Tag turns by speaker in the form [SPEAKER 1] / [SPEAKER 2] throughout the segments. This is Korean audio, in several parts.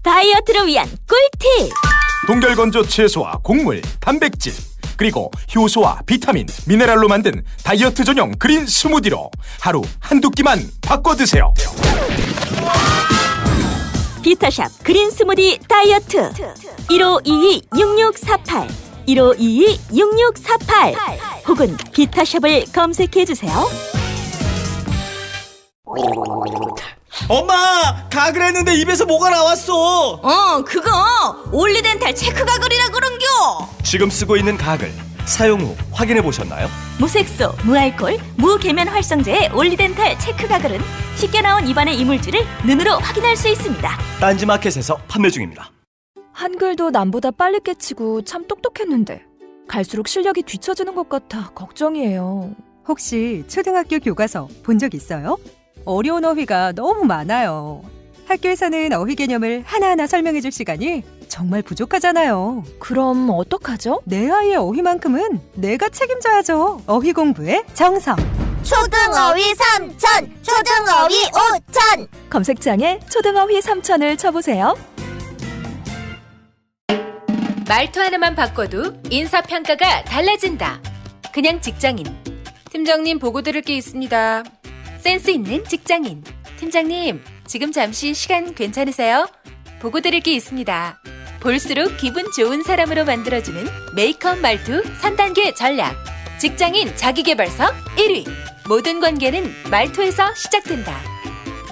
[SPEAKER 1] 다이어트를 위한 꿀팁.
[SPEAKER 2] 동결건조 채소와 곡물, 단백질, 그리고 효소와 비타민, 미네랄로 만든 다이어트 전용 그린 스무디로 하루 한두 끼만 바꿔 드세요.
[SPEAKER 1] 비타샵 그린 스무디 다이어트 1522-6648 1522-6648 혹은 비타샵을 검색해주세요.
[SPEAKER 3] 엄마! 가글 했는데 입에서 뭐가 나왔어.
[SPEAKER 4] 그거 올리덴탈 체크 가글이라 그런겨.
[SPEAKER 3] 지금 쓰고 있는 가글 사용 후 확인해 보셨나요?
[SPEAKER 1] 무색소, 무알콜, 무계면 활성제의 올리덴탈 체크 가글은 쉽게 나온 입안의 이물질을 눈으로 확인할 수 있습니다.
[SPEAKER 3] 딴지마켓에서 판매 중입니다.
[SPEAKER 5] 한글도 남보다 빨리 깨치고 참 똑똑했는데 갈수록 실력이 뒤처지는 것 같아 걱정이에요.
[SPEAKER 6] 혹시 초등학교 교과서 본 적 있어요? 어려운 어휘가 너무 많아요. 학교에서는 어휘 개념을 하나하나 설명해줄 시간이 정말 부족하잖아요.
[SPEAKER 5] 그럼 어떡하죠?
[SPEAKER 6] 내 아이의 어휘만큼은 내가 책임져야죠. 어휘 공부의 정성.
[SPEAKER 4] 초등어휘 3000, 초등어휘 5000.
[SPEAKER 5] 검색창에 초등어휘 3000을 쳐보세요.
[SPEAKER 7] 말투 하나만 바꿔도 인사평가가 달라진다. 그냥 직장인. 팀장님 보고 드릴 게 있습니다. 센스 있는 직장인. 팀장님, 지금 잠시 시간 괜찮으세요? 보고 드릴 게 있습니다. 볼수록 기분 좋은 사람으로 만들어주는 메이크업 말투 3단계 전략. 직장인 자기계발서 1위. 모든 관계는 말투에서 시작된다.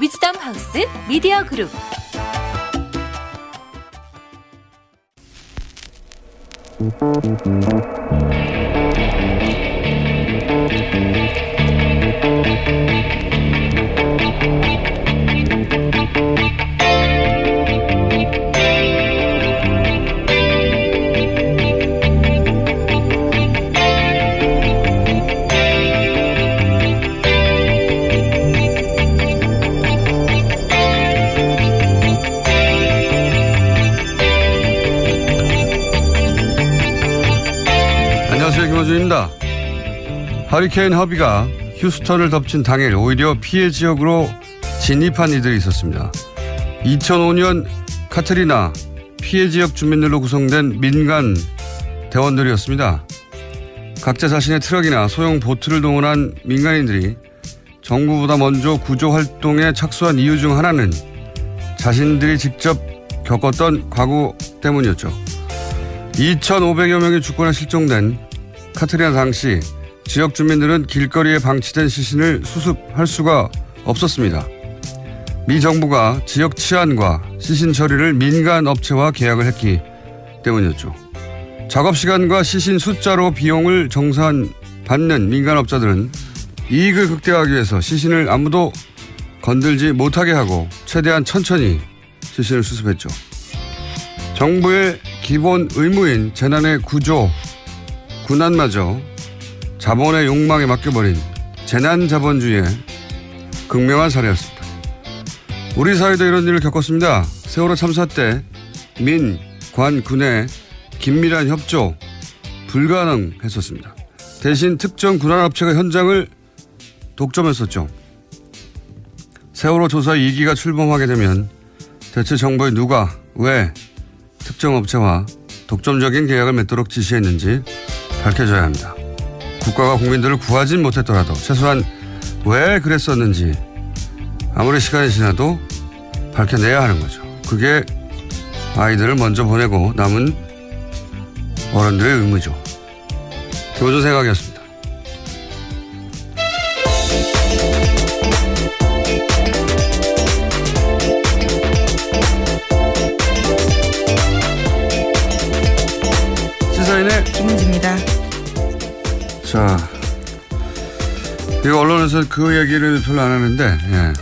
[SPEAKER 7] 위즈덤 하우스 미디어 그룹.
[SPEAKER 8] 안녕하세요, 김어준입니다. 허리케인 허비가 휴스턴을 덮친 당일 오히려 피해 지역으로 진입한 이들이 있었습니다. 2005년 카트리나 피해 지역 주민들로 구성된 민간 대원들이었습니다. 각자 자신의 트럭이나 소형 보트를 동원한 민간인들이 정부보다 먼저 구조 활동에 착수한 이유 중 하나는 자신들이 직접 겪었던 과거 때문이었죠. 2,500여 명의 주권에 실종된 카트리나 당시 지역 주민들은 길거리에 방치된 시신을 수습할 수가 없었습니다. 미 정부가 지역 치안과 시신 처리를 민간 업체와 계약을 했기 때문이었죠. 작업 시간과 시신 숫자로 비용을 정산받는 민간 업자들은 이익을 극대화하기 위해서 시신을 아무도 건들지 못하게 하고 최대한 천천히 시신을 수습했죠. 정부의 기본 의무인 재난의 구조, 군안마저 자본의 욕망에 맡겨버린 재난자본주의의 극명한 사례였습니다. 우리 사회도 이런 일을 겪었습니다. 세월호 참사 때 민, 관, 군의 긴밀한 협조 불가능했었습니다. 대신 특정 군안업체가 현장을 독점했었죠. 세월호 조사 2기가 출범하게 되면 대체 정부의 누가 왜 특정 업체와 독점적인 계약을 맺도록 지시했는지 밝혀져야 합니다. 국가가 국민들을 구하진 못했더라도 최소한 왜 그랬었는지 아무리 시간이 지나도 밝혀내야 하는 거죠. 그게 아이들을 먼저 보내고 남은 어른들의 의무죠. 김어준 생각이었습니다. 시사인의
[SPEAKER 9] 김은지입니다.
[SPEAKER 8] 자, 이거 언론에서 그 얘기를 별로 안 하는데, 예.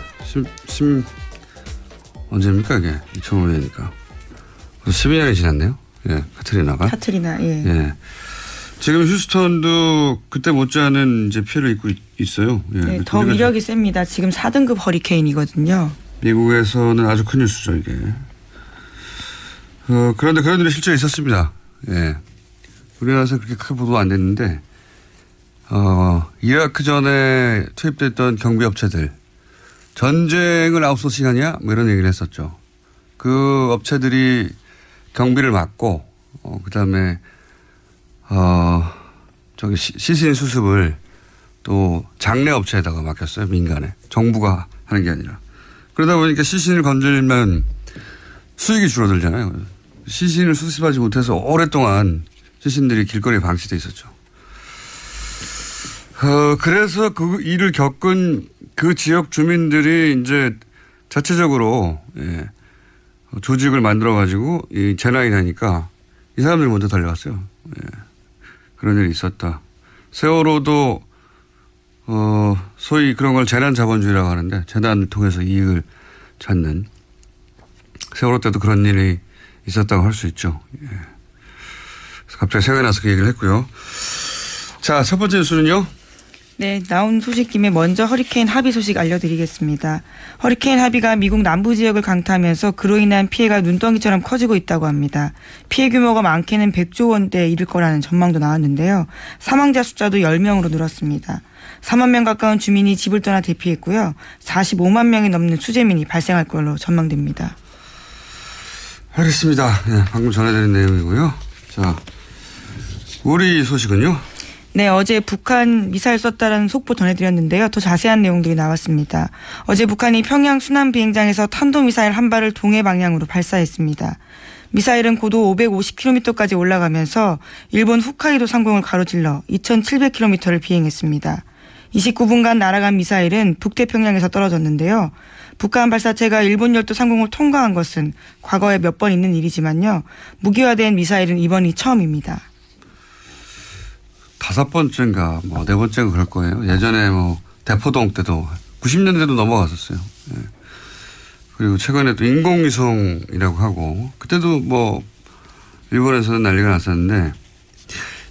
[SPEAKER 8] 언제입니까, 이게? 2005년이니까. 12년이 지났네요. 예, 카트리나,
[SPEAKER 9] 예.
[SPEAKER 8] 예. 지금 휴스턴도 그때 못지않은 이제 피해를 입고 있어요. 예.
[SPEAKER 9] 네, 더 위력이 셉니다. 지금 4등급 허리케인이거든요.
[SPEAKER 8] 미국에서는 아주 큰 뉴스죠, 이게. 그런데 그런 일이 실제 있었습니다. 예. 우리나라에서 그렇게 크게 보도 안 됐는데, 이라크 전에 투입됐던 경비업체들, 전쟁을 아웃소싱하냐? 뭐 이런 얘기를 했었죠. 그 업체들이 경비를 맡고, 그다음에 저기 시신 수습을 또 장례 업체에다가 맡겼어요. 민간에. 정부가 하는 게 아니라. 그러다 보니까 시신을 건들면 수익이 줄어들잖아요. 시신을 수습하지 못해서 오랫동안 시신들이 길거리에 방치돼 있었죠. 그래서 그 일을 겪은 그 지역 주민들이 이제 자체적으로 조직을 만들어 가지고 이 재난이 나니까 이 사람들이 먼저 달려갔어요. 그런 일이 있었다. 세월호도 소위 그런 걸 재난자본주의라고 하는데 재난을 통해서 이익을 찾는 세월호 때도 그런 일이 있었다고 할 수 있죠. 그래서 갑자기 생각이 나서 그 얘기를 했고요. 자, 첫 번째 뉴스는요.
[SPEAKER 9] 네, 나온 소식 김에 먼저 허리케인 하비 소식 알려드리겠습니다. 허리케인 하비가 미국 남부 지역을 강타하면서 그로 인한 피해가 눈덩이처럼 커지고 있다고 합니다. 피해 규모가 많게는 100조 원대에 이를 거라는 전망도 나왔는데요. 사망자 숫자도 10명으로 늘었습니다. 4만 명 가까운 주민이 집을 떠나 대피했고요. 45만 명이 넘는 수재민이 발생할 걸로 전망됩니다.
[SPEAKER 8] 알겠습니다. 네, 방금 전해드린 내용이고요. 자, 우리 소식은요?
[SPEAKER 9] 네, 어제 북한 미사일 쐈다라는 속보 전해드렸는데요. 더 자세한 내용들이 나왔습니다. 어제 북한이 평양 순안 비행장에서 탄도미사일 한 발을 동해 방향으로 발사했습니다. 미사일은 고도 550km까지 올라가면서 일본 홋카이도 상공을 가로질러 2700km를 비행했습니다. 29분간 날아간 미사일은 북태평양에서 떨어졌는데요. 북한 발사체가 일본 열도 상공을 통과한 것은 과거에 몇 번 있는 일이지만요. 무기화된 미사일은 이번이 처음입니다.
[SPEAKER 8] 5번째인가 뭐 4번째가 그럴 거예요. 예전에 뭐 대포동 때도 90년대도 넘어갔었어요. 예. 그리고 최근에 또 인공위성이라고 하고 그때도 뭐 일본에서는 난리가 났었는데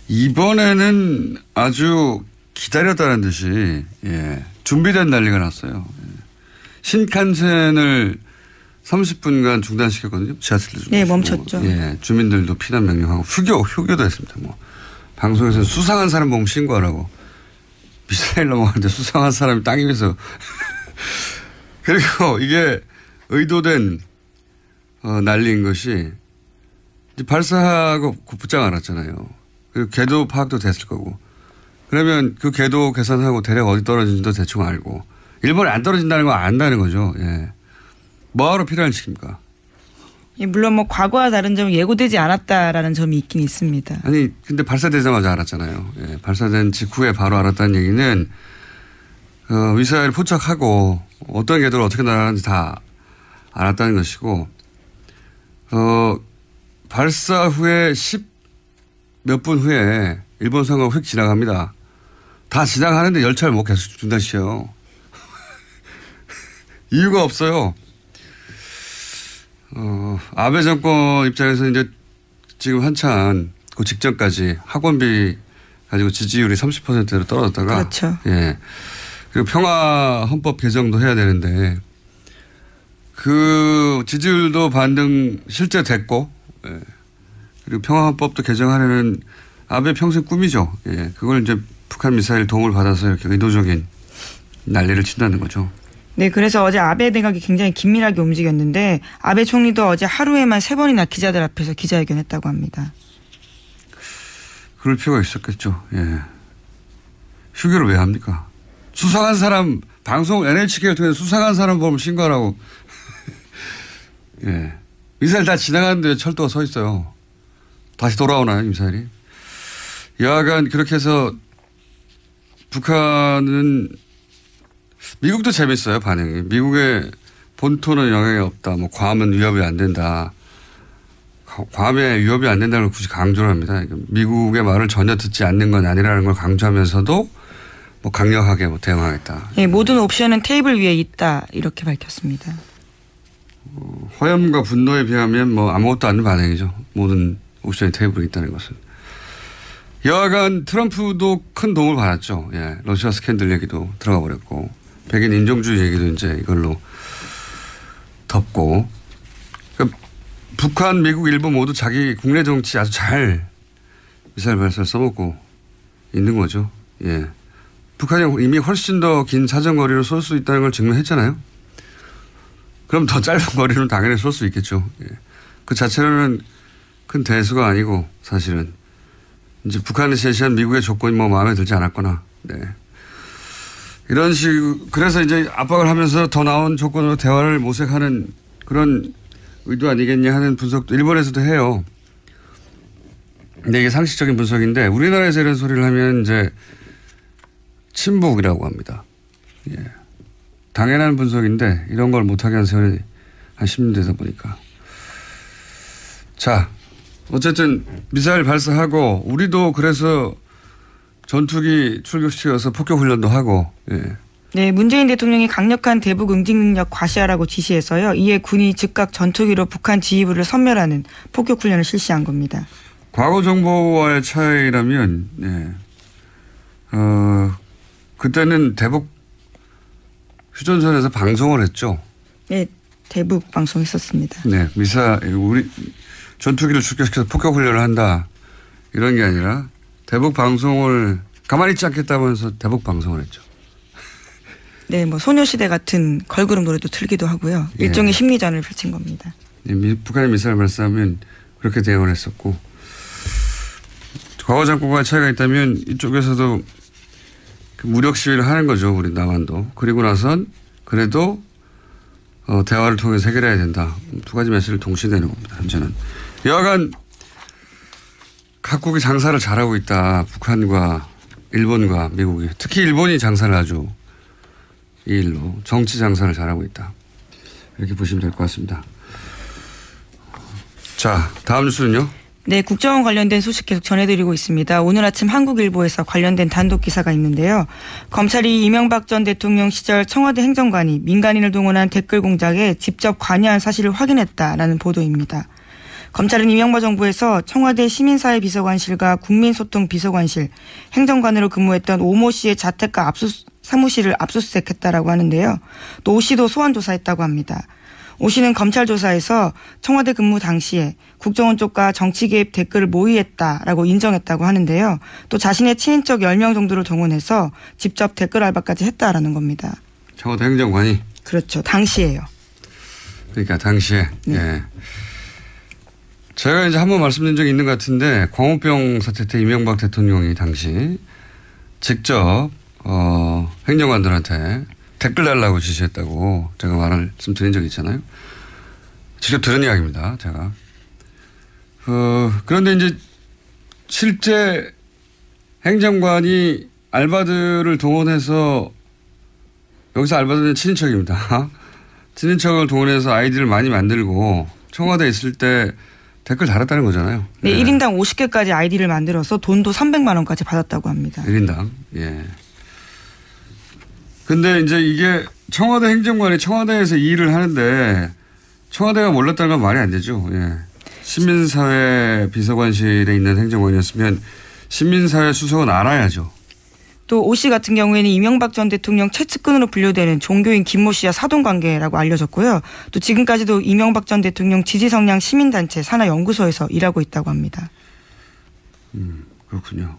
[SPEAKER 8] 이번에는 아주 기다렸다는 듯이 준비된 난리가 났어요. 신칸센을 30분간 중단시켰거든요. 지하철도
[SPEAKER 9] 네, 멈췄죠.
[SPEAKER 8] 주민들도 피난 명령하고 휴교도 했습니다. 뭐 방송에서는 수상한 사람 보면 신고하라고. 미사일 넘어가는데 수상한 사람이 땅 위에서. 그리고 이게 의도된 난리인 것이 발사하고 붙장 않았잖아요. 그리고 궤도 파악도 됐을 거고. 그러면 그 궤도 계산하고 대략 어디 떨어지는지도 대충 알고. 일본에 안 떨어진다는 거 안다는 거죠. 예. 뭐하러 필요한 시킵니까?
[SPEAKER 9] 물론 뭐 과거와 다른 점은 예고되지 않았다라는 점이 있긴 있습니다.
[SPEAKER 8] 아니 근데 발사되자마자 알았잖아요. 예, 발사된 직후에 바로 알았다는 얘기는 미사일 포착하고 어떤 궤도를 어떻게 날아가는지 다 알았다는 것이고 발사 후에 10몇 분 후에 일본 상공을 휙 지나갑니다. 다 지나가는데 열차를 못 계속 중단시켜요. 이유가 없어요. 아베 정권 입장에서 이제 지금 한참 그 직전까지 학원비 가지고 지지율이 30%로 떨어졌다가.
[SPEAKER 9] 그렇죠.
[SPEAKER 8] 예. 그리고 평화 헌법 개정도 해야 되는데 그 지지율도 반등 실제 됐고, 예. 그리고 평화 헌법도 개정하려는 아베 평생 꿈이죠. 예. 그걸 이제 북한 미사일 도움을 받아서 이렇게 의도적인 난리를 친다는 거죠.
[SPEAKER 9] 네, 그래서 어제 아베 내각이 굉장히 긴밀하게 움직였는데 아베 총리도 어제 하루에만 3번이나 기자들 앞에서 기자회견했다고 합니다.
[SPEAKER 8] 그럴 필요가 있었겠죠. 예. 휴교를 왜 합니까? 수상한 사람 방송 NHK를 통해 수상한 사람 보면 신고하라고. 예. 미사일 다 지나가는데 철도가 서 있어요. 다시 돌아오나요, 미사일이? 여하간 그렇게 해서 북한은 미국도 재밌어요, 반응이. 미국의 본토는 영향이 없다. 뭐 괌은 위협이 안 된다. 괌에 위협이 안 된다는 걸 굳이 강조를 합니다. 미국의 말을 전혀 듣지 않는 건 아니라는 걸 강조하면서도 뭐 강력하게 뭐 대응하겠다.
[SPEAKER 9] 예, 모든 옵션은 테이블 위에 있다. 이렇게 밝혔습니다.
[SPEAKER 8] 화염과 분노에 비하면 뭐 아무것도 않는 반응이죠. 모든 옵션이 테이블에 있다는 것은. 여하간 트럼프도 큰 도움을 받았죠. 예, 러시아 스캔들 얘기도 들어가 버렸고. 백인 인종주의 얘기도 이제 이걸로 덮고. 그러니까 북한, 미국, 일본 모두 자기 국내 정치 아주 잘 미사일 발사를 써먹고 있는 거죠. 예. 북한이 이미 훨씬 더 긴 사정거리로 쏠 수 있다는 걸 증명했잖아요. 그럼 더 짧은 거리는 당연히 쏠 수 있겠죠. 예. 그 자체로는 큰 대수가 아니고 사실은 이제 북한이 제시한 미국의 조건이 뭐 마음에 들지 않았거나 네. 이런 그래서 이제 압박을 하면서 더 나은 조건으로 대화를 모색하는 그런 의도 아니겠냐 하는 분석도 일본에서도 해요. 근데 이게 상식적인 분석인데 우리나라에서 이런 소리를 하면 이제 친북이라고 합니다. 예. 당연한 분석인데 이런 걸 못하게 한 세월이 한 10년 되다 보니까. 자, 어쨌든 미사일 발사하고 우리도 그래서 전투기 출격시켜서 폭격훈련도 하고. 예.
[SPEAKER 9] 네, 문재인 대통령이 강력한 대북 응징 능력 과시하라고 지시해서요. 이에 군이 즉각 전투기로 북한 지휘부를 섬멸하는 폭격훈련을 실시한 겁니다.
[SPEAKER 8] 과거 정보와의 차이라면 예. 그때는 대북 휴전선에서 방송을 했죠.
[SPEAKER 9] 네, 대북 방송했었습니다.
[SPEAKER 8] 네, 우리 전투기를 출격시켜서 폭격 훈련을 한다 이런 게 아니라 대북 방송을 가만히 있지 않겠다면서 대북 방송을 했죠.
[SPEAKER 9] 네, 뭐 소녀시대 같은 걸그룹 노래도 틀기도 하고요. 일종의 심리전을 펼친 겁니다.
[SPEAKER 8] 네, 북한의 미사일 발사하면 그렇게 대응을 했었고 과거 정권과 차이가 있다면 이쪽에서도 그 무력 시위를 하는 거죠. 우리 남한도. 그리고 나선 그래도 대화를 통해서 해결해야 된다. 두 가지 메시지를 동시에 내는 겁니다. 현재는. 여하간 각국이 장사를 잘하고 있다. 북한과 일본과 미국이. 특히 일본이 장사를 아주 이 일로 정치 장사를 잘하고 있다. 이렇게 보시면 될 것 같습니다. 자, 다음 뉴스는요.
[SPEAKER 9] 네, 국정원 관련된 소식 계속 전해드리고 있습니다. 오늘 아침 한국일보에서 관련된 단독 기사가 있는데요. 검찰이 이명박 전 대통령 시절 청와대 행정관이 민간인을 동원한 댓글 공작에 직접 관여한 사실을 확인했다라는 보도입니다. 검찰은 이명박 정부에서 청와대 시민사회비서관실과 국민소통비서관실, 행정관으로 근무했던 오모 씨의 자택과 사무실을 압수수색했다라고 하는데요. 또 오 씨도 소환 조사했다고 합니다. 오 씨는 검찰 조사에서 청와대 근무 당시에 국정원 쪽과 정치 개입 댓글을 모의했다라고 인정했다고 하는데요. 또 자신의 친인척 10명 정도를 동원해서 직접 댓글 알바까지 했다라는 겁니다.
[SPEAKER 8] 청와대 행정관이?
[SPEAKER 9] 그렇죠. 당시에요.
[SPEAKER 8] 그러니까 당시에. 네. 예. 제가 이제 한번 말씀드린 적이 있는 것 같은데 광우병 사태 때 이명박 대통령이 당시 직접 행정관들한테 댓글 달라고 지시했다고 제가 말씀드린 적이 있잖아요. 직접 들은 이야기입니다. 제가. 그런데 이제 실제 행정관이 알바들을 동원해서 여기서 알바들은 친인척입니다. 친인척을 동원해서 아이디를 많이 만들고 청와대에 있을 때 댓글 달았다는 거잖아요.
[SPEAKER 9] 네, 1인당 50개까지 아이디를 만들어서 돈도 300만 원까지 받았다고 합니다.
[SPEAKER 8] 1인당. 예. 근데 이제 이게 청와대 행정관이 청와대에서 이 일을 하는데 청와대가 몰랐다는 건 말이 안 되죠. 예. 시민사회 비서관실에 있는 행정관이었으면 시민사회 수석은 알아야죠.
[SPEAKER 9] 또 오 씨 같은 경우에는 이명박 전 대통령 최측근으로 분류되는 종교인 김모 씨와 사돈관계라고 알려졌고요. 또 지금까지도 이명박 전 대통령 지지 성향 시민단체 산하연구소에서 일하고 있다고 합니다.
[SPEAKER 8] 그렇군요.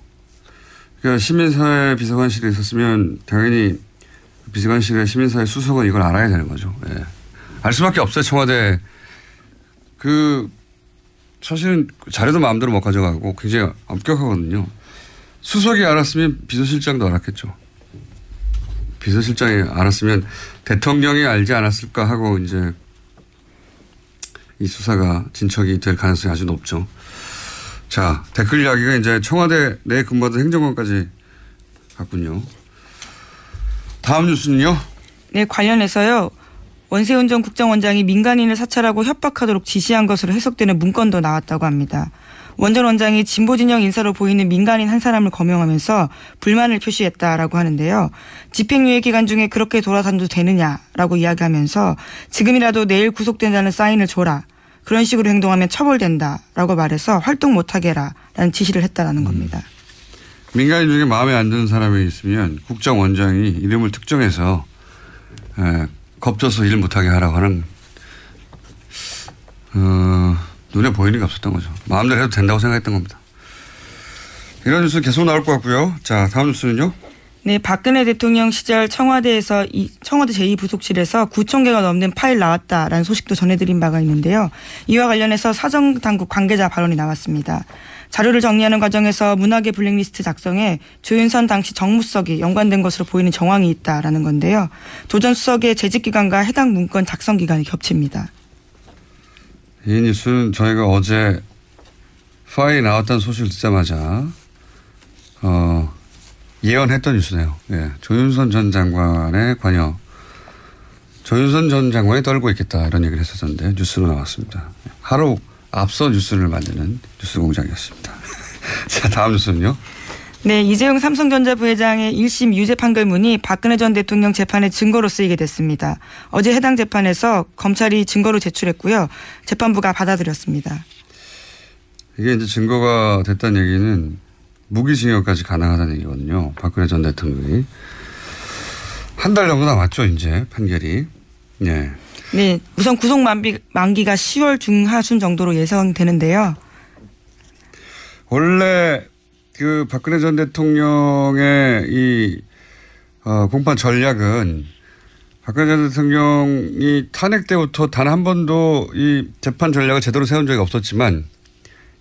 [SPEAKER 8] 그러니까 시민사회 비서관실에 있었으면 당연히 비서관실의 시민사회 수석은 이걸 알아야 되는 거죠. 예. 알 수밖에 없어요. 청와대. 사실은 자료도 마음대로 못 가져가고 굉장히 엄격하거든요. 수석이 알았으면 비서실장도 알았겠죠. 비서실장이 알았으면 대통령이 알지 않았을까 하고 이제 이 수사가 진척이 될 가능성이 아주 높죠. 자, 댓글 이야기가 이제 청와대 내에 근무하던 행정관까지 갔군요. 다음 뉴스는요?
[SPEAKER 9] 네, 관련해서요. 원세훈 전 국정원장이 민간인을 사찰하고 협박하도록 지시한 것으로 해석되는 문건도 나왔다고 합니다. 원 전 원장이 진보진영 인사로 보이는 민간인 한 사람을 거명하면서 불만을 표시했다라고 하는데요. 집행유예 기간 중에 그렇게 돌아다녀도 되느냐라고 이야기하면서 지금이라도 내일 구속된다는 사인을 줘라. 그런 식으로 행동하면 처벌된다라고 말해서 활동 못하게 해라라는 지시를 했다라는 겁니다.
[SPEAKER 8] 민간인 중에 마음에 안 드는 사람이 있으면 국정원장이 이름을 특정해서 겁줘서 일 못하게 하라고 하는 눈에 보이는 게 없었던 거죠. 마음대로 해도 된다고 생각했던 겁니다. 이런 뉴스 계속 나올 것 같고요. 자, 다음 뉴스는요?
[SPEAKER 9] 네, 박근혜 대통령 시절 청와대에서 청와대 제2부속실에서 9천 개가 넘는 파일 나왔다라는 소식도 전해드린 바가 있는데요. 이와 관련해서 사정당국 관계자 발언이 나왔습니다. 자료를 정리하는 과정에서 문화계 블랙리스트 작성에 조윤선 당시 정무수석이 연관된 것으로 보이는 정황이 있다라는 건데요. 조 전 수석의 재직기간과 해당 문건 작성 기간이 겹칩니다.
[SPEAKER 8] 이 뉴스는 저희가 어제 파일이 나왔다는 소식을 듣자마자 예언했던 뉴스네요. 예, 조윤선 전 장관의 관여. 조윤선 전 장관이 떨고 있겠다 이런 얘기를 했었는데 뉴스로 나왔습니다. 하루 앞서 뉴스를 만드는 뉴스 공장이었습니다. 자, 다음 뉴스는요.
[SPEAKER 9] 네, 이재용 삼성전자 부회장의 1심 유죄 판결문이 박근혜 전 대통령 재판의 증거로 쓰이게 됐습니다. 어제 해당 재판에서 검찰이 증거로 제출했고요. 재판부가 받아들였습니다.
[SPEAKER 8] 이게 이제 증거가 됐다는 얘기는 무기징역까지 가능하다는 얘기거든요. 박근혜 전 대통령이. 한 달 정도 남았죠, 이제 판결이. 네.
[SPEAKER 9] 네, 우선 구속 만기가 10월 중하순 정도로 예상되는데요.
[SPEAKER 8] 원래 그 박근혜 전 대통령의 이 공판 전략은 박근혜 전 대통령이 탄핵 때부터 단 한 번도 이 재판 전략을 제대로 세운 적이 없었지만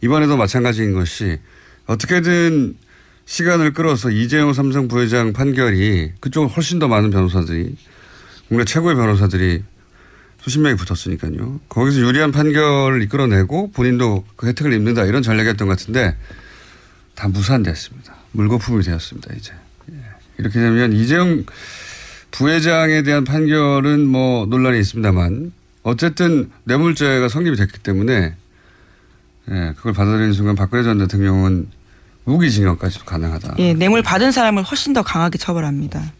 [SPEAKER 8] 이번에도 마찬가지인 것이 어떻게든 시간을 끌어서 이재용 삼성 부회장 판결이 그쪽은 훨씬 더 많은 변호사들이 국내 최고의 변호사들이 수십 명이 붙었으니까요. 거기서 유리한 판결을 이끌어내고 본인도 그 혜택을 입는다 이런 전략이었던 것 같은데 다 무산됐습니다. 물거품이 되었습니다. 이제. 이렇게 되면 이재용 부회장에 대한 판결은 뭐 논란이 있습니다만 어쨌든 뇌물죄가 성립이 됐기 때문에 그걸 받아들이는 순간 박근혜 전 대통령은 무기징역까지도 가능하다.
[SPEAKER 9] 예, 뇌물 받은 사람을 훨씬 더 강하게 처벌합니다.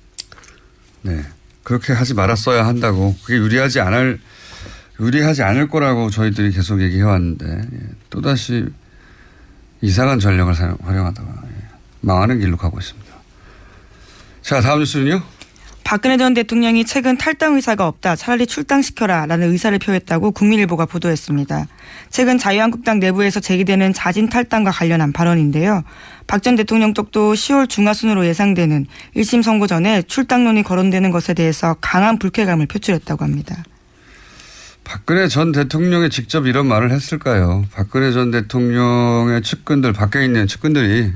[SPEAKER 8] 네. 그렇게 하지 말았어야 한다고. 그게 유리하지 않을 거라고 저희들이 계속 얘기해 왔는데 또다시 이상한 전략을 활용하다가 망하는 길로 가고 있습니다. 자, 다음 뉴스는요.
[SPEAKER 9] 박근혜 전 대통령이 최근 탈당 의사가 없다. 차라리 출당시켜라 라는 의사를 표했다고 국민일보가 보도했습니다. 최근 자유한국당 내부에서 제기되는 자진 탈당과 관련한 발언인데요. 박 전 대통령 쪽도 10월 중하순으로 예상되는 1심 선고 전에 출당론이 거론되는 것에 대해서 강한 불쾌감을 표출했다고 합니다.
[SPEAKER 8] 박근혜 전 대통령이 직접 이런 말을 했을까요? 박근혜 전 대통령의 측근들, 밖에 있는 측근들이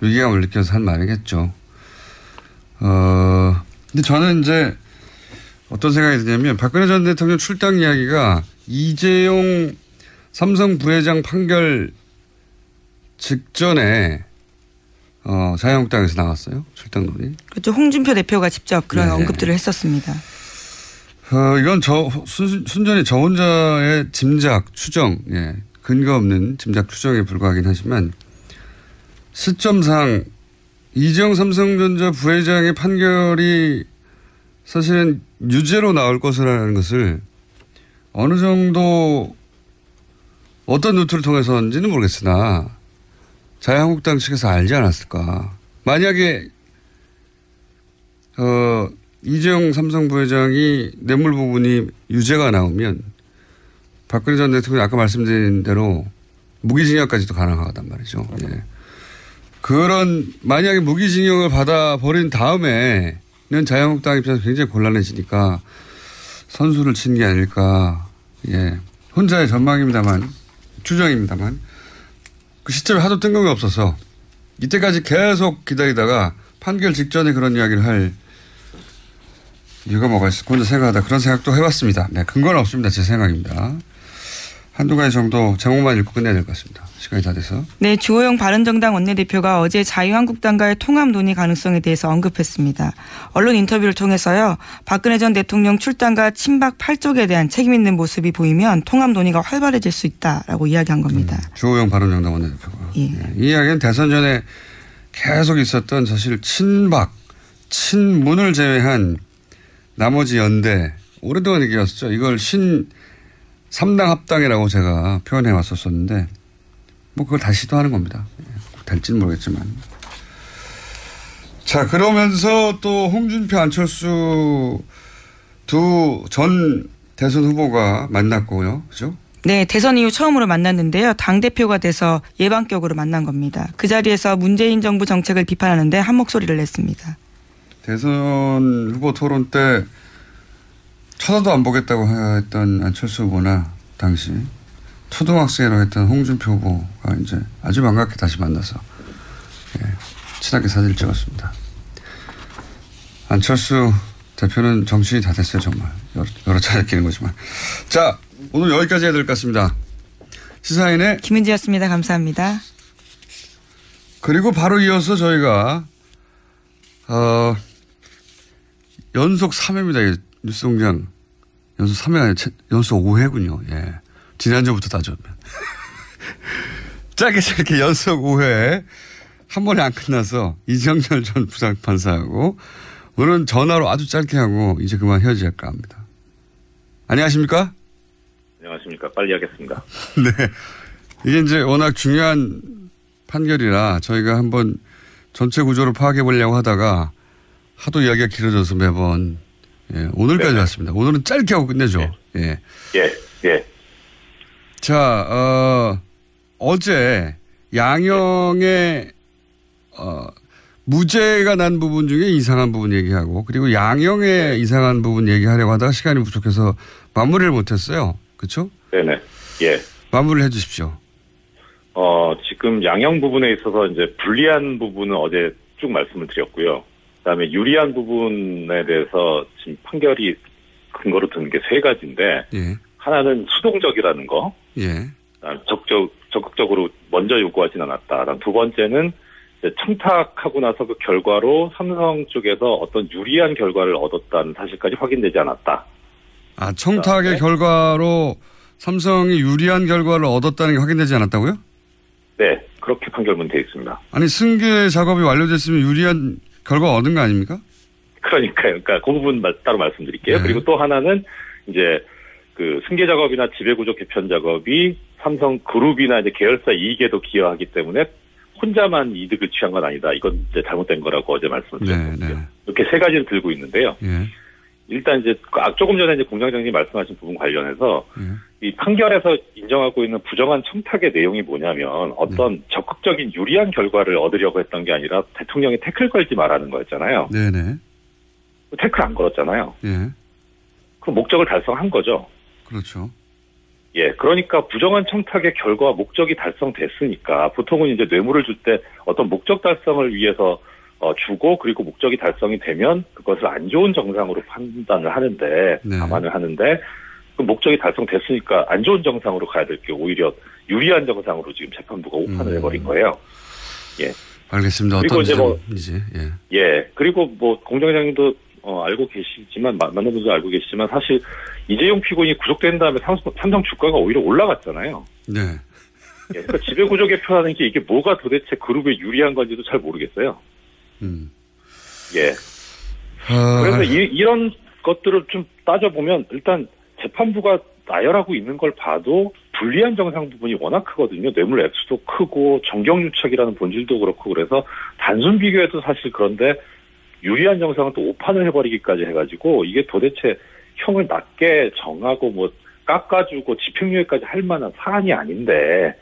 [SPEAKER 8] 위기감을 느껴서 한 말이겠죠. 근데 저는 이제 어떤 생각이 드냐면 박근혜 전 대통령 출당 이야기가 이재용 삼성 부회장 판결 직전에 자유한국당에서 나왔어요. 출당론이.
[SPEAKER 9] 그렇죠. 홍준표 대표가 직접 그런 언급들을 했었습니다.
[SPEAKER 8] 이건 순전히 저 혼자의 짐작, 추정, 근거 없는 짐작, 추정에 불과하긴 하지만 시점상 이재용 삼성전자 부회장의 판결이 사실은 유죄로 나올 것이라는 것을 어느 정도 어떤 루트를 통해서인지는 모르겠으나 자유한국당 측에서 알지 않았을까. 만약에 이재용 삼성 부회장이 뇌물 부분이 유죄가 나오면 박근혜 전 대통령이 아까 말씀드린 대로 무기징역까지도 가능하단 말이죠. 그런 만약에 무기징역을 받아버린 다음에는 자유한국당 입장에서 굉장히 곤란해지니까 선수를 친 게 아닐까. 혼자의 전망입니다만 추정입니다만 그 시점에 하도 뜬금이 없어서 이때까지 계속 기다리다가 판결 직전에 그런 이야기를 할 이유가 뭐가 있을까 혼자 생각하다 그런 생각도 해봤습니다. 근거는 없습니다. 제 생각입니다. 한두 가지 정도 제목만 읽고 끝내야 될 것 같습니다. 시간이 다 돼서. 네,
[SPEAKER 9] 주호영 바른정당 원내대표가 어제 자유한국당과의 통합 논의 가능성에 대해서 언급했습니다. 언론 인터뷰를 통해서요. 박근혜 전 대통령 출당과 친박 8쪽에 대한 책임 있는 모습이 보이면 통합 논의가 활발해질 수 있다라고 이야기한 겁니다.
[SPEAKER 8] 주호영 바른정당 원내대표가. 이 이야기는 대선 전에 계속 있었던 사실 친박, 친문을 제외한 나머지 연대 오랫동안 얘기했었죠. 이걸 3당 합당이라고 제가 표현해 왔었는데 뭐 그걸 다시 시도하는 겁니다. 될지는 모르겠지만. 자, 그러면서 또 홍준표 안철수 두 전 대선 후보가 만났고요. 그죠?
[SPEAKER 9] 네, 대선 이후 처음으로 만났는데요. 당대표가 돼서 예방격으로 만난 겁니다. 그 자리에서 문재인 정부 정책을 비판하는데 한 목소리를 냈습니다.
[SPEAKER 8] 대선 후보 토론 때 쳐다도 안 보겠다고 했던 안철수 후보나 당시 초등학생이라고 했던 홍준표 후보가 이제 아주 반갑게 다시 만나서 친하게 사진을 찍었습니다. 안철수 대표는 정신이 다 됐어요, 정말. 여러 차례 끼는 거지만. 자, 오늘 여기까지 해야 될 것 같습니다. 시사인의
[SPEAKER 9] 김은지였습니다. 감사합니다.
[SPEAKER 8] 그리고 바로 이어서 저희가 연속 3회입니다. 뉴스공장 연속 3회가 아니라 연속 5회군요. 예. 지난주부터 따져보면. 짧게 연속 5회 한 번에 안 끝나서 이정열 전 부장판사하고 오늘은 전화로 아주 짧게 하고 이제 그만 헤어질까 합니다. 안녕하십니까?
[SPEAKER 10] 안녕하십니까. 빨리 하겠습니다.
[SPEAKER 8] 네. 이게 이제 워낙 중요한 판결이라 저희가 한번 전체 구조를 파악해 보려고 하다가 하도 이야기가 길어져서 매번 오늘까지 왔습니다. 오늘은 짧게 하고 끝내죠.
[SPEAKER 10] 예.
[SPEAKER 8] 자, 어제 양형의 무죄가 난 부분 중에 이상한 부분 얘기하고 그리고 양형의 이상한 부분 얘기하려고 하다가 시간이 부족해서 마무리를 못했어요. 그렇죠?
[SPEAKER 10] 네네. 예.
[SPEAKER 8] 마무리를 해 주십시오.
[SPEAKER 10] 지금 양형 부분에 있어서 이제 불리한 부분은 어제 쭉 말씀을 드렸고요. 그다음에 유리한 부분에 대해서 지금 판결이 근거로 드는 게 3가지인데
[SPEAKER 8] 예.
[SPEAKER 10] 하나는 수동적이라는 거.
[SPEAKER 8] 예.
[SPEAKER 10] 적극적으로 먼저 요구하진 않았다. 두 번째는 이제 청탁하고 나서 그 결과로 삼성 쪽에서 어떤 유리한 결과를 얻었다는 사실까지 확인되지 않았다.
[SPEAKER 8] 아, 청탁의 결과로 삼성이 유리한 결과를 얻었다는 게 확인되지 않았다고요?
[SPEAKER 10] 네, 그렇게 판결문 되어 있습니다.
[SPEAKER 8] 아니, 승계 작업이 완료됐으면 유리한 결과 얻은 거 아닙니까?
[SPEAKER 10] 그러니까요. 그러니까 그 부분 따로 말씀드릴게요. 네. 그리고 또 하나는 이제 그 승계 작업이나 지배구조 개편 작업이 삼성 그룹이나 이제 계열사 이익에도 기여하기 때문에 혼자만 이득을 취한 건 아니다. 이건 이제 잘못된 거라고 어제 말씀드렸거든요. 네. 이렇게 3가지를 들고 있는데요.
[SPEAKER 8] 네.
[SPEAKER 10] 일단 이제 조금 전에 이제 공장장님 말씀하신 부분 관련해서 이 판결에서 인정하고 있는 부정한 청탁의 내용이 뭐냐면 어떤 적극적인 유리한 결과를 얻으려고 했던 게 아니라 대통령이 태클 걸지 말라는 거였잖아요.
[SPEAKER 8] 네네.
[SPEAKER 10] 태클 안 걸었잖아요.
[SPEAKER 8] 예.
[SPEAKER 10] 그 목적을 달성한 거죠.
[SPEAKER 8] 그렇죠.
[SPEAKER 10] 예, 그러니까 부정한 청탁의 결과 목적이 달성됐으니까 보통은 이제 뇌물을 줄 때 어떤 목적 달성을 위해서 주고 그리고 목적이 달성이 되면 그것을 안 좋은 정상으로 판단을 하는데 감안을 하는데 그 목적이 달성됐으니까 안 좋은 정상으로 가야 될 게 오히려 유리한 정상으로 지금 재판부가 오판을 해버린 거예요. 예.
[SPEAKER 8] 알겠습니다.
[SPEAKER 10] 그리고
[SPEAKER 8] 어떤
[SPEAKER 10] 이제 예. 그리고 공장장님도 알고 계시지만 많은 분들 알고 계시지만 사실 이재용 피고인이 구속된 다음에 삼성 주가가 오히려 올라갔잖아요.
[SPEAKER 8] 네.
[SPEAKER 10] 예, 그러니까 지배구조 개편하는 게 이게 뭐가 도대체 그룹에 유리한 건지도 잘 모르겠어요. 예. 그래서 이런 것들을 좀 따져보면 일단 재판부가 나열하고 있는 걸 봐도 불리한 정상 부분이 워낙 크거든요. 뇌물 액수도 크고 정경유착이라는 본질도 그렇고 그래서 단순 비교해도 사실 그런데 유리한 정상은 또 오판을 해버리기까지 해가지고 이게 도대체 형을 낮게 정하고 뭐 깎아주고 집행유예까지 할 만한 사안이 아닌데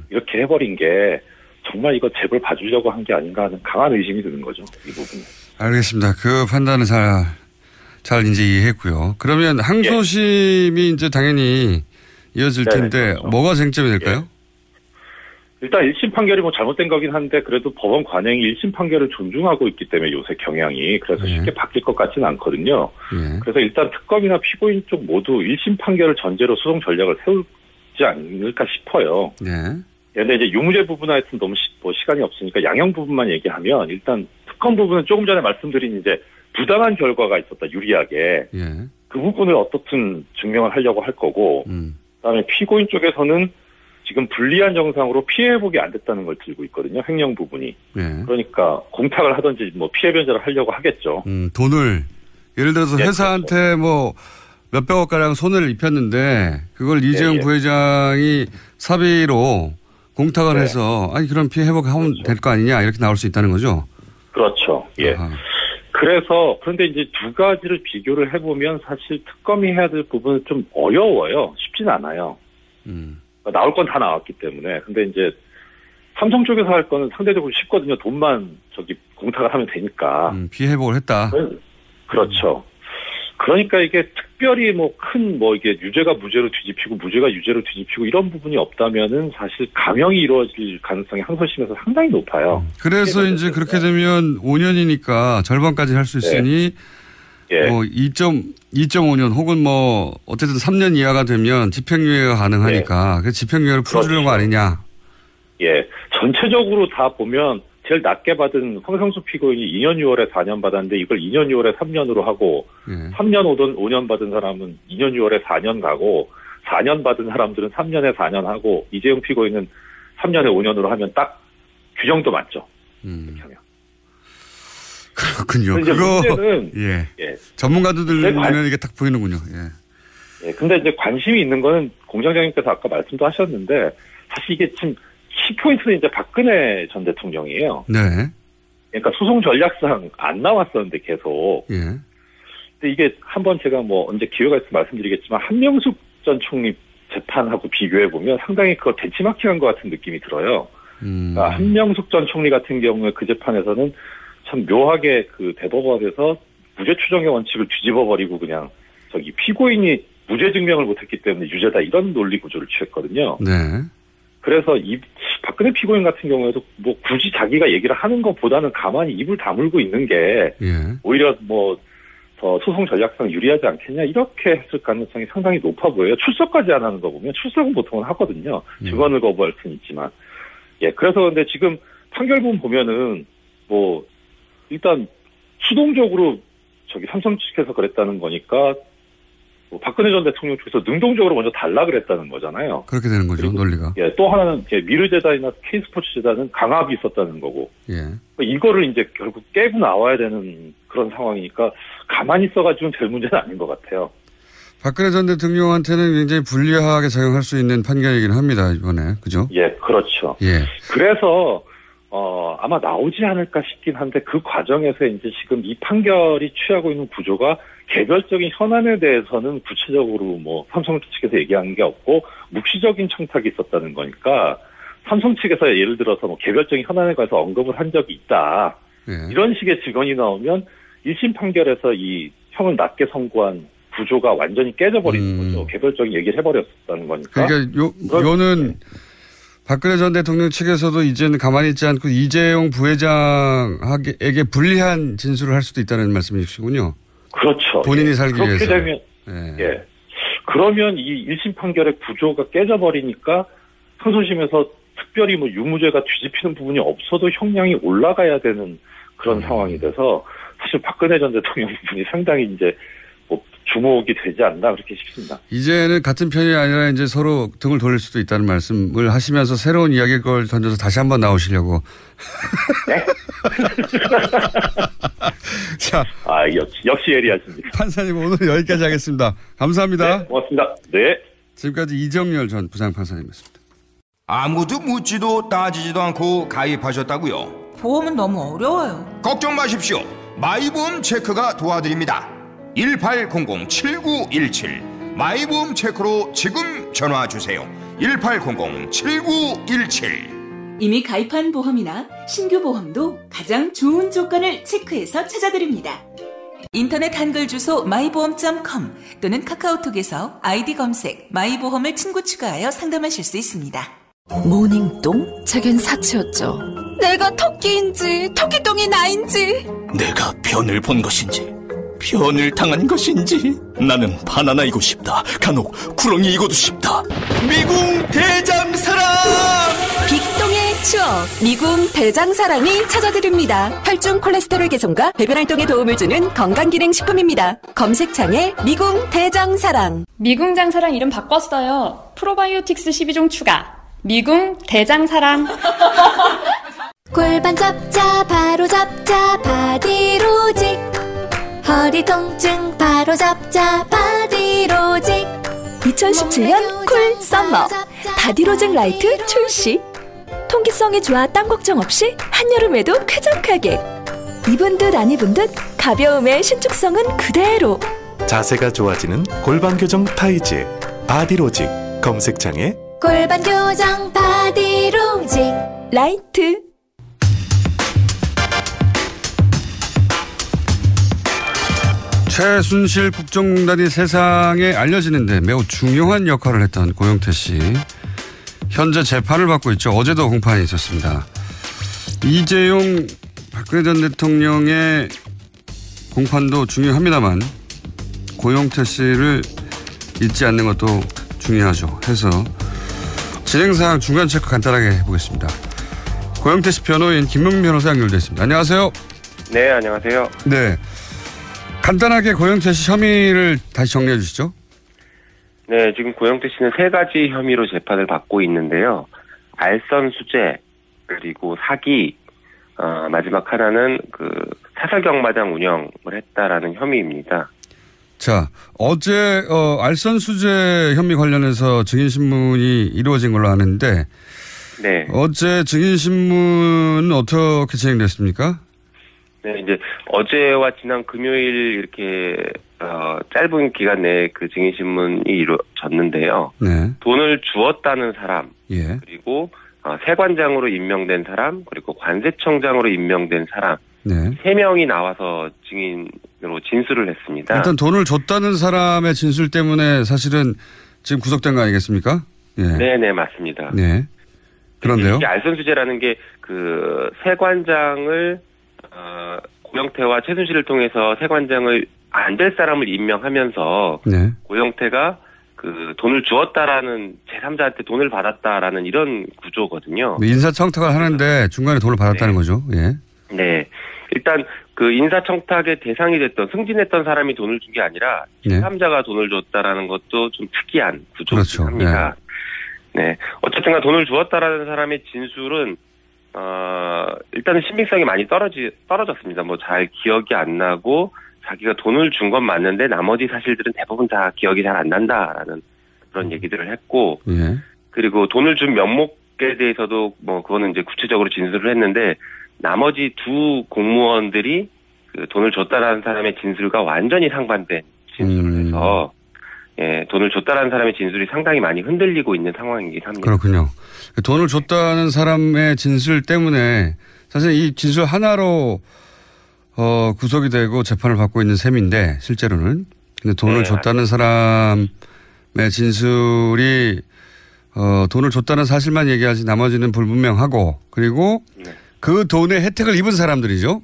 [SPEAKER 10] 이렇게 해버린 게 정말 이거 재벌 봐주려고 한 게 아닌가 하는 강한 의심이 드는 거죠. 이 부분은. 알겠습니다.
[SPEAKER 8] 그 판단은 잘 이제 이해했고요. 그러면 항소심이 이제 당연히 이어질 텐데 그렇죠. 뭐가 쟁점이 될까요?
[SPEAKER 10] 일단 1심 판결이 뭐 잘못된 거긴 한데 그래도 법원 관행이 1심 판결을 존중하고 있기 때문에 요새 경향이 그래서 쉽게 바뀔 것 같지는 않거든요. 그래서 일단 특검이나 피고인 쪽 모두 1심 판결을 전제로 소송 전략을 세우지 않을까 싶어요. 근데 이제 유무죄 부분 하여튼 너무 시간이 없으니까 양형 부분만 얘기하면 일단 특검 부분은 조금 전에 말씀드린 이제 부당한 결과가 있었다 유리하게 그 부분을 어떻든 증명을 하려고 할 거고 그다음에 피고인 쪽에서는 지금 불리한 정상으로 피해 회복이 안 됐다는 걸 들고 있거든요. 횡령 부분이. 그러니까 공탁을 하든지 뭐 피해 변제를 하려고 하겠죠.
[SPEAKER 8] 돈을 예를 들어서 회사한테 그렇죠. 뭐 몇백억 가량 손해를 입혔는데 그걸 이재용 부회장이 사비로 공탁을 해서 아니 그럼 피해 회복하면 될 거 아니냐 이렇게 나올 수 있다는 거죠.
[SPEAKER 10] 그렇죠. 예. 그래서 그런데 이제 두 가지를 비교를 해보면 사실 특검이 해야 될 부분은 좀 어려워요. 쉽진 않아요. 그러니까 나올 건 다 나왔기 때문에. 근데 이제 삼성 쪽에서 할 거는 상대적으로 쉽거든요. 돈만 공탁을 하면 되니까.
[SPEAKER 8] 피해복을 했다.
[SPEAKER 10] 그렇죠. 그러니까 이게 특별히 이게 유죄가 무죄로 뒤집히고 무죄가 유죄로 뒤집히고 이런 부분이 없다면은 사실 감형이 이루어질 가능성이 항소심에서 상당히 높아요.
[SPEAKER 8] 그래서 이제 그렇게 되면 5년이니까 절반까지 할 수 있으니
[SPEAKER 10] 예.
[SPEAKER 8] 2.5년 혹은 어쨌든 3년 이하가 되면 집행유예가 가능하니까 그래서 집행유예를 풀어주려는 거 아니냐.
[SPEAKER 10] 예. 전체적으로 다 보면 제일 낮게 받은 황성수 피고인이 2년 6월에 4년 받았는데 이걸 2년 6월에 3년으로 하고 3년 오던 5년 받은 사람은 2년 6월에 4년 가고 4년 받은 사람들은 3년에 4년 하고 이재용 피고인은 3년에 5년으로 하면 딱 규정도 맞죠.
[SPEAKER 8] 그렇군요. 그거
[SPEAKER 10] 문제는
[SPEAKER 8] 전문가들 눈에는 이게 딱 보이는군요.
[SPEAKER 10] 예. 근데 이제 관심이 있는 거는 공장장님께서 아까 말씀도 하셨는데 사실 이게 지금 키포인트는 이제 박근혜 전 대통령이에요.
[SPEAKER 8] 네.
[SPEAKER 10] 그러니까 소송 전략상 안 나왔었는데 계속.
[SPEAKER 8] 예.
[SPEAKER 10] 근데 이게 한번 제가 언제 기회가 있으면 말씀드리겠지만 한명숙 전 총리 재판하고 비교해 보면 상당히 그거 벤치마킹한 것 같은 느낌이 들어요. 그러니까 한명숙 전 총리 같은 경우에 그 재판에서는 참 묘하게 그 대법원에서 무죄 추정의 원칙을 뒤집어 버리고 그냥 피고인이 무죄 증명을 못했기 때문에 유죄다 이런 논리 구조를 취했거든요.
[SPEAKER 8] 네.
[SPEAKER 10] 그래서 박근혜 피고인 같은 경우에도 굳이 자기가 얘기를 하는 것보다는 가만히 입을 다물고 있는 게 오히려 더 소송 전략상 유리하지 않겠냐 이렇게 했을 가능성이 상당히 높아 보여요. 출석까지 안 하는 거 보면 출석은 보통은 하거든요. 증언을 거부할 수는 있지만. 예, 그래서 근데 지금 판결문 보면은 일단 수동적으로 삼성 측에서 그랬다는 거니까 박근혜 전 대통령 쪽에서 능동적으로 먼저 달라 그랬다는 거잖아요.
[SPEAKER 8] 그렇게 되는 거죠, 논리가.
[SPEAKER 10] 예, 또 하나는 미르재단이나 K스포츠재단은 강압이 있었다는 거고.
[SPEAKER 8] 예.
[SPEAKER 10] 이거를 이제 결국 깨고 나와야 되는 그런 상황이니까 가만히 있어가지고는 될 문제는 아닌 것 같아요.
[SPEAKER 8] 박근혜 전 대통령한테는 굉장히 불리하게 작용할 수 있는 판결이긴 합니다, 이번에. 그죠?
[SPEAKER 10] 예, 그렇죠.
[SPEAKER 8] 예.
[SPEAKER 10] 그래서 아마 나오지 않을까 싶긴 한데 그 과정에서 이제 지금 이 판결이 취하고 있는 구조가 개별적인 현안에 대해서는 구체적으로 삼성 측에서 얘기한 게 없고 묵시적인 청탁이 있었다는 거니까 삼성 측에서 예를 들어서 개별적인 현안에 관해서 언급을 한 적이 있다. 이런 식의 증언이 나오면 1심 판결에서 이 형을 낮게 선고한 구조가 완전히 깨져버리는 거죠. 개별적인 얘기를 해버렸다는 거니까.
[SPEAKER 8] 그러니까 요는 박근혜 전 대통령 측에서도 이제는 가만히 있지 않고 이재용 부회장에게 불리한 진술을 할 수도 있다는 말씀이시군요.
[SPEAKER 10] 그렇죠.
[SPEAKER 8] 본인이 살기
[SPEAKER 10] 그렇게
[SPEAKER 8] 위해서.
[SPEAKER 10] 되면, 그러면 이 1심 판결의 구조가 깨져버리니까 항소심에서 특별히 유무죄가 뒤집히는 부분이 없어도 형량이 올라가야 되는 그런 상황이 돼서 사실 박근혜 전 대통령 부분이 상당히 이제 주목이 되지 않나 그렇게 싶습니다.
[SPEAKER 8] 이제는 같은 편이 아니라 이제 서로 등을 돌릴 수도 있다는 말씀을 하시면서 새로운 이야기를 던져서 다시 한번 나오시려고.
[SPEAKER 10] 네?
[SPEAKER 8] 자,
[SPEAKER 10] 역시 예리하십니다.
[SPEAKER 8] 판사님 오늘 여기까지 하겠습니다. 감사합니다.
[SPEAKER 10] 네, 고맙습니다. 네.
[SPEAKER 8] 지금까지 이정열 전 부장판사님이었습니다.
[SPEAKER 11] 아무도 묻지도 따지지도 않고 가입하셨다고요?
[SPEAKER 4] 보험은 너무 어려워요.
[SPEAKER 11] 걱정 마십시오. 마이보험 체크가 도와드립니다. 1800-7917 마이보험 체크로 지금 전화주세요. 1800-7917
[SPEAKER 12] 이미 가입한 보험이나 신규 보험도 가장 좋은 조건을 체크해서 찾아드립니다. 인터넷 한글 주소 마이보험.com 또는 카카오톡에서 아이디 검색 마이보험을 친구 추가하여 상담하실 수 있습니다.
[SPEAKER 13] 모닝똥? 제겐 사치였죠.
[SPEAKER 14] 내가 토끼인지 토끼똥이 나인지
[SPEAKER 15] 내가 변을 본 것인지 변을 당한 것인지 나는 바나나이고 싶다. 간혹 구렁이이고도 싶다. 미궁 대장사랑
[SPEAKER 14] 빅똥의 추억 미궁 대장사랑이 찾아드립니다. 혈중 콜레스테롤 개선과 배변활동에 도움을 주는 건강기능식품입니다. 검색창에 미궁 대장사랑.
[SPEAKER 16] 미궁 장사랑 이름 바꿨어요. 프로바이오틱스 12종 추가. 미궁 대장사랑.
[SPEAKER 17] 골반 잡자 바로 잡자 바디로직. 허리 통증 바로 잡자 바디로직.
[SPEAKER 5] 2017년 쿨 썸머 바디로직 라이트 출시. 통기성이 좋아 땀 걱정 없이 한여름에도 쾌적하게. 입은 듯 안 입은 듯 가벼움의 신축성은 그대로.
[SPEAKER 18] 자세가 좋아지는 골반 교정 타이즈 바디로직 검색창에
[SPEAKER 17] 골반 교정 바디로직
[SPEAKER 5] 라이트.
[SPEAKER 8] 최순실 국정농단이 세상에 알려지는데 매우 중요한 역할을 했던 고영태 씨. 현재 재판을 받고 있죠. 어제도 공판이 있었습니다. 이재용 박근혜 전 대통령의 공판도 중요합니다만 고영태 씨를 잊지 않는 것도 중요하죠. 해서 진행사항 중간 체크 간단하게 해보겠습니다. 고영태 씨 변호인 김명민 변호사 연결됐습니다. 안녕하세요.
[SPEAKER 19] 네, 안녕하세요.
[SPEAKER 8] 네. 간단하게 고영태 씨 혐의를 다시 정리해 주시죠.
[SPEAKER 19] 네, 지금 고영태 씨는 3가지 혐의로 재판을 받고 있는데요. 알선 수재, 그리고 사기, 마지막 하나는 사설경마장 운영을 했다라는 혐의입니다.
[SPEAKER 8] 자, 어제 알선 수재 혐의 관련해서 증인신문이 이루어진 걸로 아는데 네. 어제 증인신문은 어떻게 진행됐습니까?
[SPEAKER 19] 네, 이제 어제와 지난 금요일 이렇게 짧은 기간 내에 그 증인신문이 이루어졌는데요. 네. 돈을 주었다는 사람, 예. 그리고 세관장으로 임명된 사람, 그리고 관세청장으로 임명된 사람, 네. 3명이 나와서 증인으로 진술을 했습니다.
[SPEAKER 8] 일단 돈을 줬다는 사람의 진술 때문에 사실은 지금 구속된 거 아니겠습니까? 예.
[SPEAKER 19] 네, 맞습니다.
[SPEAKER 8] 네. 그런데요?
[SPEAKER 19] 알선수재라는 게 세관장을 고영태와 최순실을 통해서 세관장을 안 될 사람을 임명하면서 네. 고영태가 돈을 주었다라는 제3자한테 돈을 받았다라는 이런 구조거든요.
[SPEAKER 8] 인사청탁을 하는데 중간에 돈을 받았다는
[SPEAKER 19] 네.
[SPEAKER 8] 거죠. 예.
[SPEAKER 19] 네. 일단 인사청탁의 대상이 됐던 승진했던 사람이 돈을 준 게 아니라 제3자가 돈을 줬다라는 것도 좀 특이한 구조입니다. 그렇죠. 네. 어쨌든 돈을 주었다라는 사람의 진술은 일단은 신빙성이 많이 떨어졌습니다. 잘 기억이 안 나고 자기가 돈을 준 건 맞는데 나머지 사실들은 대부분 다 기억이 잘 안 난다라는 그런 얘기들을 했고, 예. 그리고 돈을 준 명목에 대해서도 그거는 이제 구체적으로 진술을 했는데 나머지 2 공무원들이 돈을 줬다라는 사람의 진술과 완전히 상반된 진술을 해서 예, 돈을 줬다라는 사람의 진술이 상당히 많이 흔들리고 있는 상황이긴 합니다.
[SPEAKER 8] 그렇군요. 돈을 줬다는 사람의 진술 때문에 사실 이 진술 하나로 구속이 되고 재판을 받고 있는 셈인데 실제로는 근데 돈을 줬다는 사람의 진술이 돈을 줬다는 사실만 얘기하지 나머지는 불분명하고 그리고 그 돈의 혜택을 입은 사람들이죠.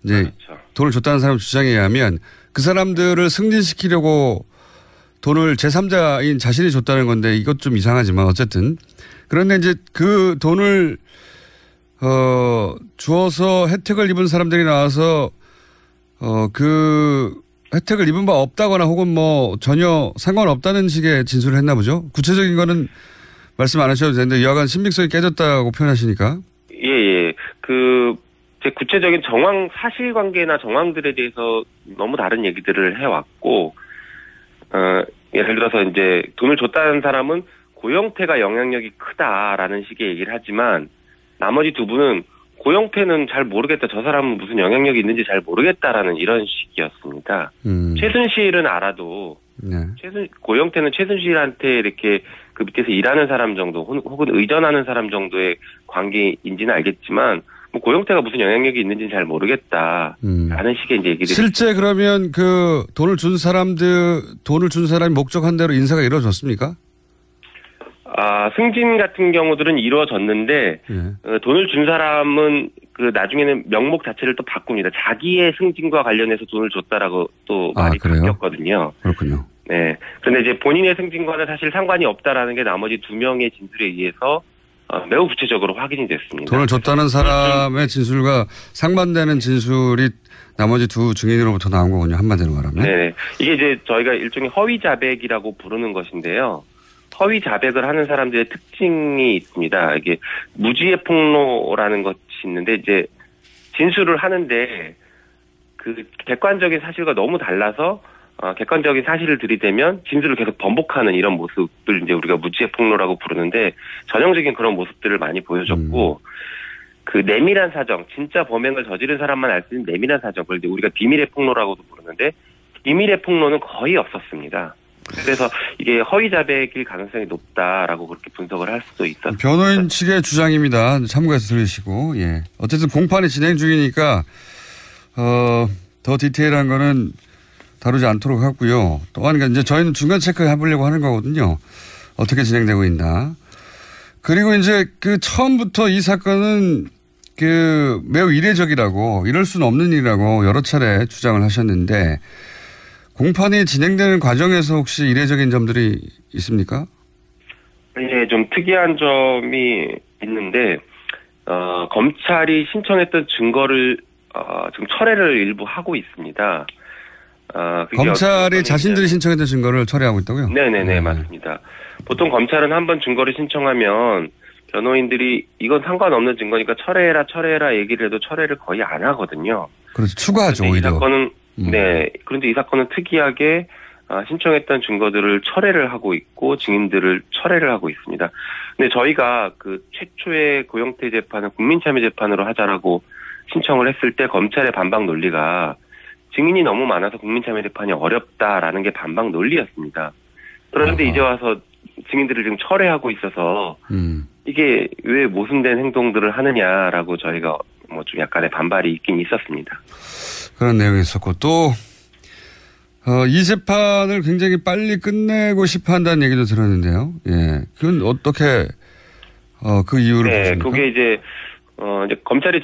[SPEAKER 8] 이제 그렇죠. 돈을 줬다는 사람 주장에 의하면 그 사람들을 승진시키려고 돈을 제3자인 자신이 줬다는 건데 이것 좀 이상하지만 어쨌든 그런데 이제 그 돈을 주어서 혜택을 입은 사람들이 나와서 그 혜택을 입은 바 없다거나 혹은 전혀 상관없다는 식의 진술을 했나 보죠. 구체적인 거는 말씀 안 하셔도 되는데 여하간 신빙성이 깨졌다고 표현하시니까. 예.
[SPEAKER 19] 제 구체적인 사실관계나 정황들에 대해서 너무 다른 얘기들을 해왔고, 예를 들어서 이제 돈을 줬다는 사람은 고영태가 영향력이 크다라는 식의 얘기를 하지만 나머지 2분은 고영태는 잘 모르겠다. 저 사람은 무슨 영향력이 있는지 잘 모르겠다라는 이런 식이었습니다. 최순실은 알아도 고영태는 최순실한테 이렇게 그 밑에서 일하는 사람 정도 혹은 의존하는 사람 정도의 관계인지는 알겠지만 고영태가 무슨 영향력이 있는지는 잘 모르겠다라는 식의 이제 얘기들이
[SPEAKER 8] 실제 그러면 그 돈을 준 사람이 목적한 대로 인사가 이루어졌습니까?
[SPEAKER 19] 승진 같은 경우들은 이루어졌는데 돈을 준 사람은 나중에는 명목 자체를 또 바꿉니다. 자기의 승진과 관련해서 돈을 줬다라고 또 말이 바뀌었거든요.
[SPEAKER 8] 그렇군요.
[SPEAKER 19] 네. 그런데 이제 본인의 승진과는 사실 상관이 없다라는 게 나머지 2명의 진술에 의해서 매우 구체적으로 확인이 됐습니다.
[SPEAKER 8] 돈을 줬다는 사람의 진술과 상반되는 진술이 나머지 2 증인으로부터 나온 거군요. 한마디로 말하면.
[SPEAKER 19] 네. 이게 이제 저희가 일종의 허위 자백이라고 부르는 것인데요. 허위 자백을 하는 사람들의 특징이 있습니다. 이게 무지의 폭로라는 것이 있는데 이제 진술을 하는데 그 객관적인 사실과 너무 달라서 객관적인 사실을 들이대면 진술을 계속 번복하는 이런 모습을 이제 우리가 무지의 폭로라고 부르는데 전형적인 그런 모습들을 많이 보여줬고 그 내밀한 사정, 진짜 범행을 저지른 사람만 알 수 있는 내밀한 사정, 그걸 이제 우리가 비밀의 폭로라고도 부르는데 비밀의 폭로는 거의 없었습니다. 그래서 이게 허위 자백일 가능성이 높다라고 그렇게 분석을 할 수도 있다.
[SPEAKER 8] 변호인 측의 주장입니다. 참고해서 들으시고, 예. 어쨌든 공판이 진행 중이니까, 더 디테일한 거는 다루지 않도록 하고요. 또한 이제 저희는 중간 체크 해보려고 하는 거거든요. 어떻게 진행되고 있나. 그리고 이제 그 처음부터 이 사건은 그 매우 이례적이라고 이럴 수는 없는 일이라고 여러 차례 주장을 하셨는데 공판이 진행되는 과정에서 혹시 이례적인 점들이 있습니까?
[SPEAKER 19] 네, 좀 특이한 점이 있는데 검찰이 신청했던 증거를 지금 철회를 일부 하고 있습니다.
[SPEAKER 8] 검찰이 자신들이 신청했던 증거를 철회하고 있다고요?
[SPEAKER 19] 네네네, 맞습니다. 보통 검찰은 한번 증거를 신청하면 변호인들이 이건 상관없는 증거니까 철회해라 얘기를 해도 철회를 거의 안 하거든요.
[SPEAKER 8] 그렇죠. 추가하죠, 오히려.
[SPEAKER 19] 이 사건은, 네. 그런데 이 사건은 특이하게 신청했던 증거들을 철회를 하고 있고 증인들을 철회를 하고 있습니다. 근데 저희가 그 최초의 고영태 재판을 국민참여 재판으로 하자라고 신청을 했을 때 검찰의 반박 논리가 증인이 너무 많아서 국민참여 재판이 어렵다라는 게 반박 논리였습니다. 그런데 이제 와서 증인들을 지금 철회하고 있어서 이게 왜 모순된 행동들을 하느냐라고 저희가 뭐 좀 약간의 반발이 있긴 있었습니다.
[SPEAKER 8] 그런 내용이 있었고 또 이 재판을 굉장히 빨리 끝내고 싶어 한다는 얘기도 들었는데요. 예, 그건 어떻게 그 이유를 보십니까?
[SPEAKER 19] 그게 이제 검찰이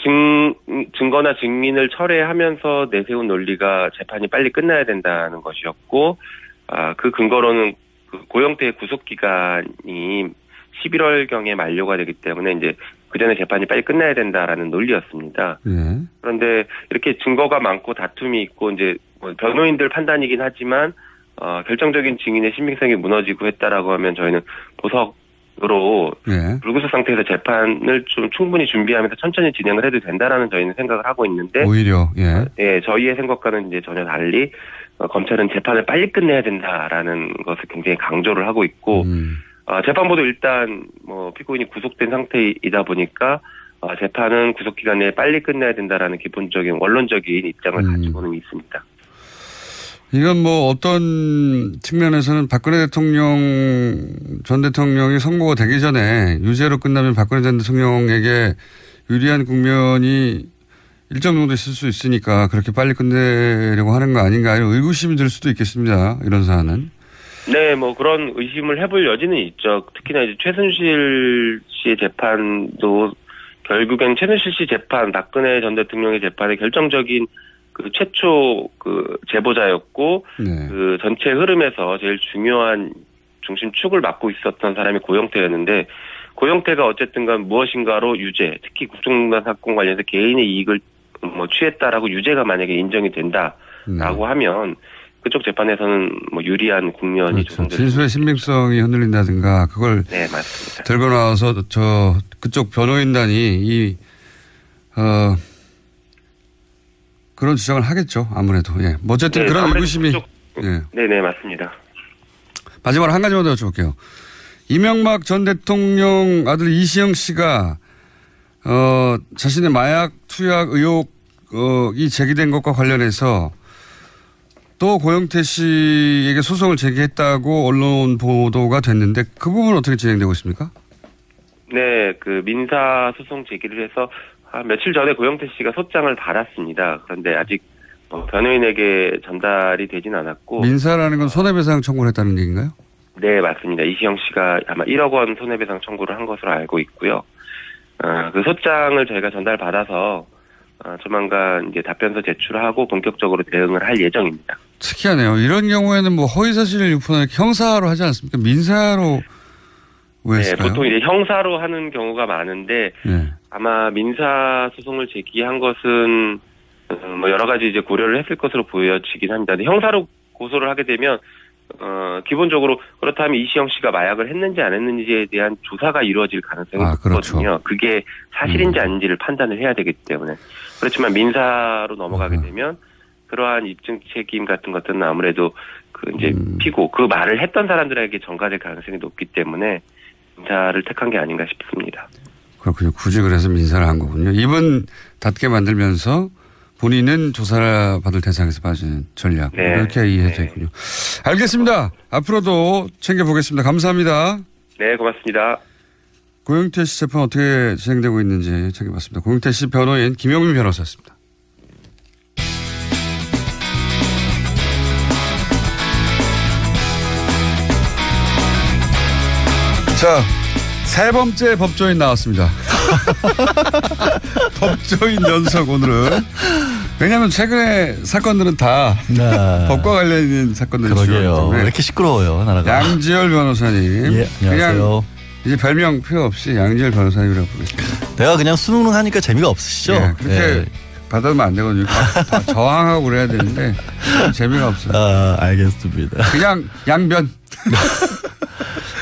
[SPEAKER 19] 증거나 증인을 철회하면서 내세운 논리가 재판이 빨리 끝나야 된다는 것이었고, 그 근거로는 그 고영태의 구속기간이 11월경에 만료가 되기 때문에 이제 그 전에 재판이 빨리 끝나야 된다라는 논리였습니다. 그런데 이렇게 증거가 많고 다툼이 있고 이제 변호인들 판단이긴 하지만, 결정적인 증인의 신빙성이 무너지고 했다라고 하면 저희는 보석으로 불구속 상태에서 재판을 좀 충분히 준비하면서 천천히 진행을 해도 된다라는 저희는 생각을 하고 있는데
[SPEAKER 8] 오히려
[SPEAKER 19] 저희의 생각과는 이제 전혀 달리 검찰은 재판을 빨리 끝내야 된다라는 것을 굉장히 강조를 하고 있고 재판부도 일단 뭐 피고인이 구속된 상태이다 보니까 재판은 구속 기간 내에 빨리 끝내야 된다라는 기본적인 원론적인 입장을 가지고는 있습니다.
[SPEAKER 8] 이건 뭐 어떤 측면에서는 박근혜 전 대통령이 선고가 되기 전에 유죄로 끝나면 박근혜 전 대통령에게 유리한 국면이 일정 정도 있을 수 있으니까 그렇게 빨리 끝내려고 하는 거 아닌가 이런 의구심이 들 수도 있겠습니다. 이런 사안은.
[SPEAKER 19] 네, 뭐 그런 의심을 해볼 여지는 있죠. 특히나 이제 최순실 씨의 재판도 결국엔 최순실 씨 재판, 박근혜 전 대통령의 재판의 결정적인 그 최초 그 제보자였고 그 전체 흐름에서 제일 중요한 중심축을 맡고 있었던 사람이 고영태였는데 고영태가 어쨌든간 무엇인가로 유죄, 특히 국정농단 사건 관련해서 개인의 이익을 뭐 취했다라고 유죄가 만약에 인정이 된다라고 하면 그쪽 재판에서는 뭐 유리한 국면이 조성될
[SPEAKER 8] 진술의 신빙성이 흔들린다든가 그걸
[SPEAKER 19] 맞습니다.
[SPEAKER 8] 들고 나와서 그쪽 변호인단이 그런 주장을 하겠죠. 아무래도. 예. 뭐 어쨌든 그런 의구심이.
[SPEAKER 19] 네네, 맞습니다.
[SPEAKER 8] 마지막으로 한 가지만 더 여쭤볼게요. 이명박 전 대통령 아들 이시영 씨가 자신의 마약 투약 의혹이 제기된 것과 관련해서 또 고영태 씨에게 소송을 제기했다고 언론 보도가 됐는데 그 부분은 어떻게 진행되고 있습니까?
[SPEAKER 19] 네, 그 민사 소송 제기를 해서 며칠 전에 고영태 씨가 소장을 받았습니다. 그런데 아직 변호인에게 전달이 되진 않았고.
[SPEAKER 8] 민사라는 건 손해배상 청구를 했다는 얘기인가요?
[SPEAKER 19] 네, 맞습니다. 이시영 씨가 아마 1억 원 손해배상 청구를 한 것으로 알고 있고요. 그 소장을 저희가 전달받아서 조만간 이제 답변서 제출하고 본격적으로 대응을 할 예정입니다.
[SPEAKER 8] 특이하네요. 이런 경우에는 뭐 허위사실을 유포는 형사로 하지 않습니까? 민사로 왜 했을까요?
[SPEAKER 19] 네, 보통 이제 형사로 하는 경우가 많은데 아마 민사 소송을 제기한 것은 뭐 여러 가지 이제 고려를 했을 것으로 보여지긴 합니다. 근데 형사로 고소를 하게 되면 기본적으로 그렇다면 이시영 씨가 마약을 했는지 안 했는지에 대한 조사가 이루어질 가능성이 높거든요.
[SPEAKER 8] 그렇죠.
[SPEAKER 19] 그게 사실인지 아닌지를 판단을 해야 되기 때문에. 그렇지만 민사로 넘어가게 되면 그러한 입증 책임 같은 것들은 아무래도 그 이제 피고 그 말을 했던 사람들에게 전가될 가능성이 높기 때문에 민사를 택한 게 아닌가 싶습니다.
[SPEAKER 8] 그렇군요. 굳이 그래서 민사를 한 거군요. 입은 닫게 만들면서 본인은 조사받을 대상에서 빠지는 전략.
[SPEAKER 19] 네.
[SPEAKER 8] 이렇게 이해되어 있군요. 알겠습니다. 앞으로도 챙겨보겠습니다. 감사합니다.
[SPEAKER 19] 네, 고맙습니다.
[SPEAKER 8] 고영태 씨 재판 어떻게 진행되고 있는지 챙겨봤습니다. 고영태 씨 변호인 김영민 변호사였습니다. 자, 세 번째 법조인 나왔습니다. 법조인 연속 오늘은. 왜냐하면 최근에 사건들은 다 법과 관련 있는 사건들이
[SPEAKER 18] 그러게요. 왜 이렇게 시끄러워요 나라가.
[SPEAKER 8] 양지열 변호사님.
[SPEAKER 18] 예, 안녕하세요.
[SPEAKER 8] 그냥 이제 별명 필요 없이 양지열 변호사님이라고 부르겠습니다.
[SPEAKER 18] 내가 그냥 수능 하니까 재미가 없으시죠?
[SPEAKER 8] 예, 그렇게 받아두면 안 되거든요. 저항하고 그래야 되는데 재미가 없어요.
[SPEAKER 18] 아, 알겠습니다.
[SPEAKER 8] 그냥 양변.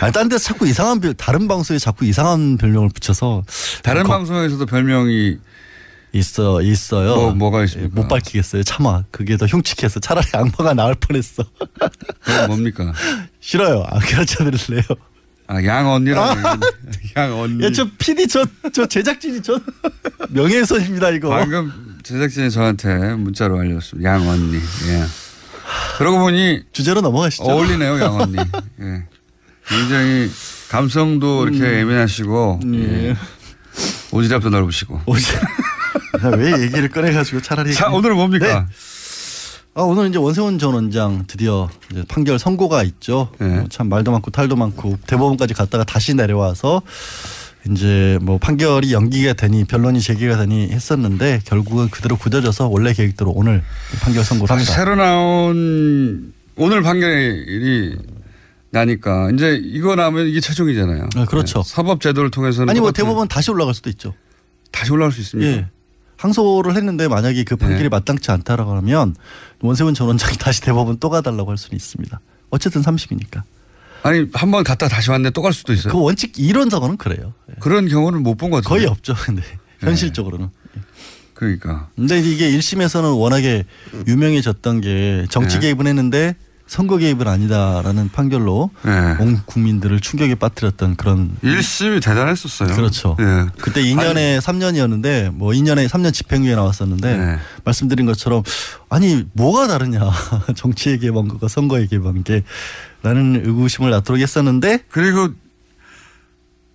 [SPEAKER 18] 아니, 딴 데서 자꾸 이상한 다른 방송에 자꾸 이상한 별명을 붙여서
[SPEAKER 8] 다른 방송에서도 별명이
[SPEAKER 18] 있어요.
[SPEAKER 8] 뭐가 있습니까?
[SPEAKER 18] 못 밝히겠어요. 차마 그게 더 흉측해서 차라리 악마가 나을 뻔했어.
[SPEAKER 8] 그건 뭡니까?
[SPEAKER 18] 싫어요. 안 가르쳐 드릴래요.
[SPEAKER 8] 아, 양 언니라고. 양 언니.
[SPEAKER 18] 야, 저 PD 저 제작진이 명예훼손입니다 이거.
[SPEAKER 8] 방금 제작진이 저한테 문자로 알려줬습니다. 양 언니. 예. 그러고 보니
[SPEAKER 18] 주제로 넘어가시죠.
[SPEAKER 8] 어울리네요, 양 언니. 예. 굉장히 감성도 이렇게 예민하시고 예. 오지랖도 넓으시고.
[SPEAKER 18] 왜 얘기를 꺼내가지고 차라리.
[SPEAKER 8] 자, 오늘은 뭡니까?
[SPEAKER 18] 네. 오늘 이제 원세훈 전 원장 드디어 이제 판결 선고가 있죠.
[SPEAKER 8] 네.
[SPEAKER 18] 참 말도 많고 탈도 많고 대법원까지 갔다가 다시 내려와서 이제 뭐 판결이 연기가 되니 변론이 제기가 되니 했었는데 결국은 그대로 굳어져서 원래 계획대로 오늘 판결 선고를 합니다.
[SPEAKER 8] 새로 나온 오늘 판결이 나니까 이제 이거 나오면 이게 최종이잖아요.
[SPEAKER 18] 네, 그렇죠.
[SPEAKER 8] 네. 사법 제도를 통해서는
[SPEAKER 18] 아니 뭐 대법원 다시 올라갈 수도 있죠.
[SPEAKER 8] 다시 올라갈 수 있습니까?
[SPEAKER 18] 예. 항소를 했는데 만약에 그 판결이 마땅치 않다라고 하면 원세훈 전 원장이 다시 대법원 또 가달라고 할 수는 있습니다. 어쨌든 3심이니까.
[SPEAKER 8] 아니 한 번 갔다 다시 왔는데 또 갈 수도 있어요.
[SPEAKER 18] 그 원칙 이론상으로는 그래요.
[SPEAKER 8] 그런 경우는 못 본 것 같아요.
[SPEAKER 18] 거의 없죠. 근데 현실적으로는.
[SPEAKER 8] 그러니까.
[SPEAKER 18] 근데 이게 1심에서는 워낙에 유명해졌던 게 정치 개입은 했는데 선거 개입은 아니다라는 판결로 온 국민들을 충격에 빠뜨렸던 그런.
[SPEAKER 8] 1심이 대단했었어요.
[SPEAKER 18] 그렇죠.
[SPEAKER 8] 네.
[SPEAKER 18] 그때 2년에 3년이었는데 뭐 2년에 3년 집행유예 나왔었는데 말씀드린 것처럼 아니 뭐가 다르냐. 정치에 개입한 것과 선거에 개입한 게 라는 의구심을 낳도록 했었는데.
[SPEAKER 8] 그리고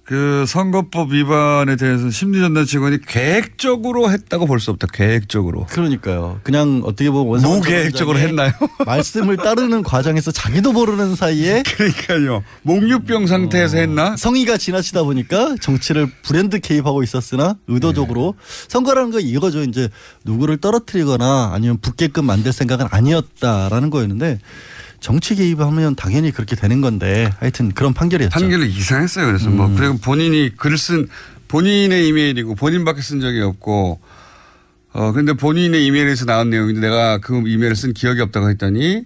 [SPEAKER 8] 그 선거법 위반에 대해서 심리전단 직원이 계획적으로 했다고 볼 수 없다. 계획적으로.
[SPEAKER 18] 그러니까요. 그냥 어떻게 보면 원세훈
[SPEAKER 8] 무계획적으로 했나요?
[SPEAKER 18] 말씀을 따르는 과정에서 자기도 모르는 사이에.
[SPEAKER 8] 그러니까요. 목류병 상태에서 했나?
[SPEAKER 18] 성의가 지나치다 보니까 정치를 브랜드 개입하고 있었으나 의도적으로 선거라는 거 이거죠. 이제 누구를 떨어뜨리거나 아니면 붙게끔 만들 생각은 아니었다라는 거였는데 정치 개입하면 당연히 그렇게 되는 건데 하여튼 그런 판결이었죠.
[SPEAKER 8] 판결이 이상했어요. 그래서 뭐 그리고 본인이 글을 쓴 본인의 이메일이고 본인밖에 쓴 적이 없고 근데 본인의 이메일에서 나온 내용인데 내가 그 이메일을 쓴 기억이 없다고 했더니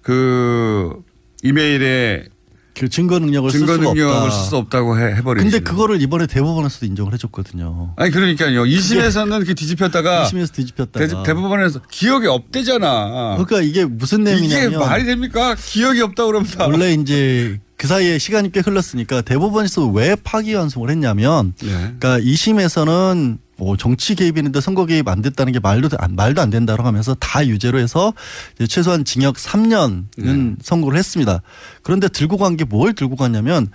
[SPEAKER 8] 그 이메일에
[SPEAKER 18] 그 증거 능력을 쓸
[SPEAKER 8] 수 없다고 해버리죠.
[SPEAKER 18] 근데 그거를 이번에 대법원에서도 인정을 해줬거든요.
[SPEAKER 8] 아니 그러니까요. 2심에서는 이렇게 뒤집혔다가
[SPEAKER 18] 2심에서 뒤집혔다가
[SPEAKER 8] 대법원에서 기억이 없대잖아.
[SPEAKER 18] 그러니까 이게 무슨 내용이냐면
[SPEAKER 8] 이게 말이 됩니까? 기억이 없다고 그러면
[SPEAKER 18] 원래 이제 그 사이에 시간이 꽤 흘렀으니까 대법원에서 왜 파기환송을 했냐면 그러니까 2심에서는 뭐 정치 개입이는데 선거 개입 안 됐다는 게 말도 안 된다고 하면서 다 유죄로 해서 이제 최소한 징역 3년은 선고를 했습니다. 그런데 들고 간 게 뭘 들고 갔냐면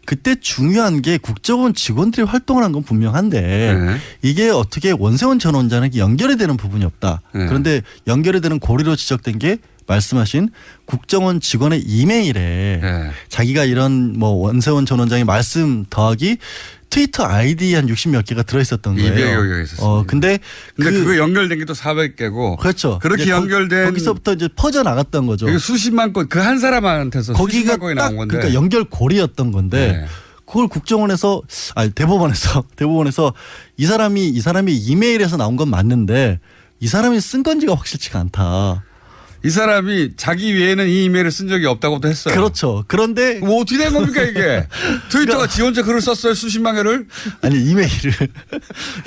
[SPEAKER 18] 그때 중요한 게 국정원 직원들이 활동을 한 건 분명한데 이게 어떻게 원세훈 전 원장에게 연결이 되는 부분이 없다. 그런데 연결이 되는 고리로 지적된 게 말씀하신 국정원 직원의 이메일에 자기가 이런 뭐 원세훈 전 원장의 말씀 더하기 트위터 아이디 한 60몇 개가 들어있었던 거예요.
[SPEAKER 8] 200여 개가 있었어요.
[SPEAKER 18] 근데
[SPEAKER 8] 그거 연결된 게 또 400개고.
[SPEAKER 18] 그렇죠.
[SPEAKER 8] 그렇게 연결된.
[SPEAKER 18] 거기서부터 이제 퍼져 나갔던 거죠.
[SPEAKER 8] 수십만 건, 그 한 사람한테서 수십만 건이 나온 건데.
[SPEAKER 18] 그러니까 연결고리였던 건데. 그걸 국정원에서 대법원에서 이 사람이 이메일에서 나온 건 맞는데 이 사람이 쓴 건지가 확실치가 않다.
[SPEAKER 8] 이 사람이 자기 외에는 이 이메일을 쓴 적이 없다고도 했어요.
[SPEAKER 18] 그렇죠. 그런데
[SPEAKER 8] 뭐 어떻게 된 겁니까 이게? 트위터가 지 혼자 글을 썼어요. 수십만 개를?
[SPEAKER 18] 아니 이메일을.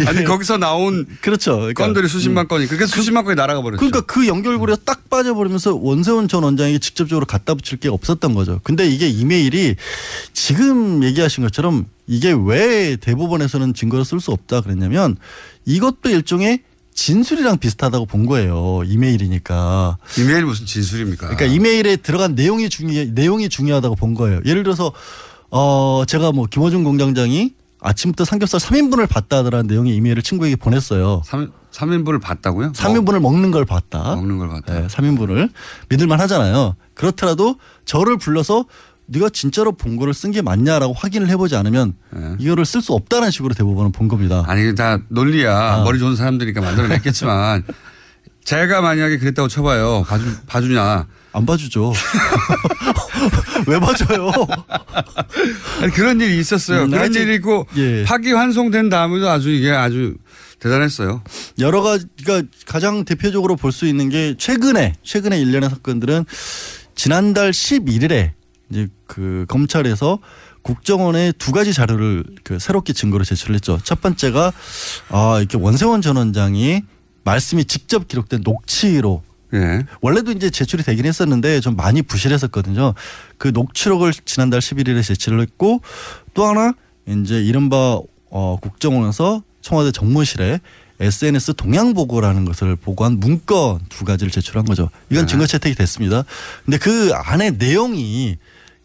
[SPEAKER 8] 아니 거기서 나온
[SPEAKER 18] 그렇죠. 그러니까,
[SPEAKER 8] 건들이 수십만 건이. 그게 수십만 건이 날아가 버렸죠.
[SPEAKER 18] 그러니까 그 연결고리가 딱 빠져버리면서 원세훈 전 원장에게 직접적으로 갖다 붙일 게 없었던 거죠. 근데 이게 이메일이 지금 얘기하신 것처럼 이게 왜 대법원에서는 증거로 쓸 수 없다 그랬냐면 이것도 일종의 진술이랑 비슷하다고 본 거예요. 이메일이니까.
[SPEAKER 8] 이메일 무슨 진술입니까?
[SPEAKER 18] 그러니까 이메일에 들어간 내용이 중요하다고 본 거예요. 예를 들어서 제가 뭐 김어준 공장장이 아침부터 삼겹살 3인분을 봤다 하더라는 내용의 이메일을 친구에게 보냈어요.
[SPEAKER 8] 3인분을 봤다고요?
[SPEAKER 18] 3인분을 먹는 걸 봤다.
[SPEAKER 8] 먹는 걸 봤다.
[SPEAKER 18] 네, 3인분을 믿을만 하잖아요. 그렇더라도 저를 불러서 네가 진짜로 본 거를 쓴 게 맞냐라고 확인을 해보지 않으면 이거를 쓸 수 없다는 식으로 대부분은 본 겁니다.
[SPEAKER 8] 아니 다 논리야. 머리 좋은 사람들이니까 만들어냈겠지만 제가 만약에 그랬다고 쳐봐요. 봐주냐.
[SPEAKER 18] 안 봐주죠. 왜 봐줘요?
[SPEAKER 8] 아니, 그런 일이 있었어요. 그런 일이 있고
[SPEAKER 18] 예.
[SPEAKER 8] 파기환송된 다음에도 이게 아주 대단했어요.
[SPEAKER 18] 여러 가지가 가장 대표적으로 볼 수 있는 게 최근에 일련의 사건들은 지난달 11일에 이제 그 검찰에서 국정원에 2가지 자료를 새롭게 증거로 제출을 했죠. 첫 번째가 이렇게 원세훈 전 원장이 말씀이 직접 기록된 녹취로
[SPEAKER 8] 예.
[SPEAKER 18] 원래도 이제 제출이 되긴 했었는데 좀 많이 부실했었거든요. 그 녹취록을 지난달 11일에 제출을 했고 또 하나 이제 이른바 국정원에서 청와대 정무실에 SNS 동향 보고라는 것을 보고한 문건 2가지를 제출한 거죠. 이건 증거 채택이 됐습니다. 근데 그 안에 내용이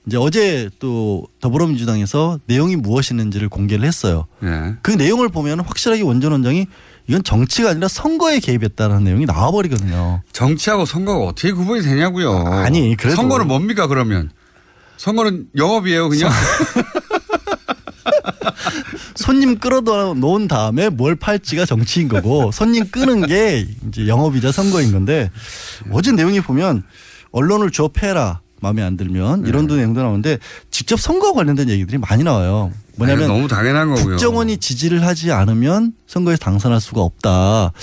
[SPEAKER 18] 이제 어제 또 더불어민주당에서 내용이 무엇이었는지를 공개를 했어요.
[SPEAKER 8] 예.
[SPEAKER 18] 그 내용을 보면 확실하게 원 전 원장이 이건 정치가 아니라 선거에 개입했다는 내용이 나와버리거든요.
[SPEAKER 8] 정치하고 선거가 어떻게 구분이 되냐고요.
[SPEAKER 18] 아니 그래도
[SPEAKER 8] 선거는 뭡니까 그러면? 선거는 영업이에요 그냥?
[SPEAKER 18] 손님 끌어놓은 다음에 뭘 팔지가 정치인 거고 손님 끄는 게 이제 영업이자 선거인 건데 어제 내용이 보면 언론을 줘 패라. 마음에 안 들면 이런 내용도 나오는데 직접 선거와 관련된 얘기들이 많이 나와요. 뭐냐면
[SPEAKER 8] 너무 당연한 거고요.
[SPEAKER 18] 국정원이 지지를 하지 않으면 선거에 당선할 수가 없다.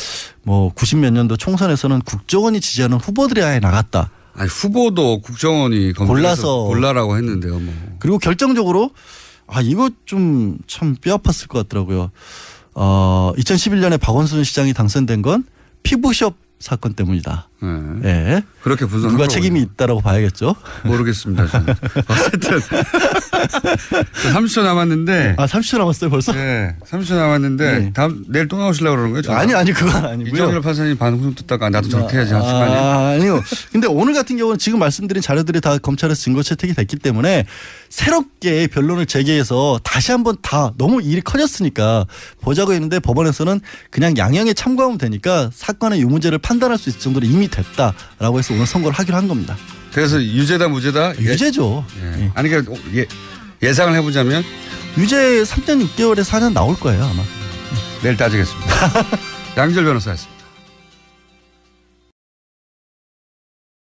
[SPEAKER 18] 뭐 90몇 년도 총선에서는 국정원이 지지하는 후보들이 아예 나갔다.
[SPEAKER 8] 아니 후보도 국정원이
[SPEAKER 18] 골라서
[SPEAKER 8] 골라라고 했는데요. 뭐.
[SPEAKER 18] 그리고 결정적으로 이거 좀 참 뼈 아팠을 것 같더라고요. 2011년에 박원순 시장이 당선된 건 피부숍 사건 때문이다. 네.
[SPEAKER 8] 그렇게 분석한
[SPEAKER 18] 누가 책임이 있다라고 봐야겠죠.
[SPEAKER 8] 모르겠습니다. 저는. 어쨌든 30초 남았는데.
[SPEAKER 18] 30초 남았어요 벌써?
[SPEAKER 8] 네. 30초 남았는데
[SPEAKER 18] 네.
[SPEAKER 8] 내일 또 나오시려고 그러는 거예요?
[SPEAKER 18] 아니 그건 아니고요.
[SPEAKER 8] 이정열 판사님 반응 듣다가 나도 저렇게 해야지 하시면
[SPEAKER 18] 아니요. 근데 오늘 같은 경우는 지금 말씀드린 자료들이 다 검찰에서 증거 채택이 됐기 때문에 새롭게 변론을 제기해서 다시 한번 다 너무 일이 커졌으니까 보자고 했는데 법원에서는 그냥 양형에 참고하면 되니까 사건의 유무죄를 판단할 수 있을 정도로 이미 됐다라고 해서 오늘 선고를 하기로 한 겁니다.
[SPEAKER 8] 그래서 유죄다 무죄다?
[SPEAKER 18] 유죄죠.
[SPEAKER 8] 예. 아니 그러니까 예상을 해보자면
[SPEAKER 18] 유죄 3년 6개월에 4년 나올 거예요 아마.
[SPEAKER 8] 내일 따지겠습니다. 양지열 변호사였습니다.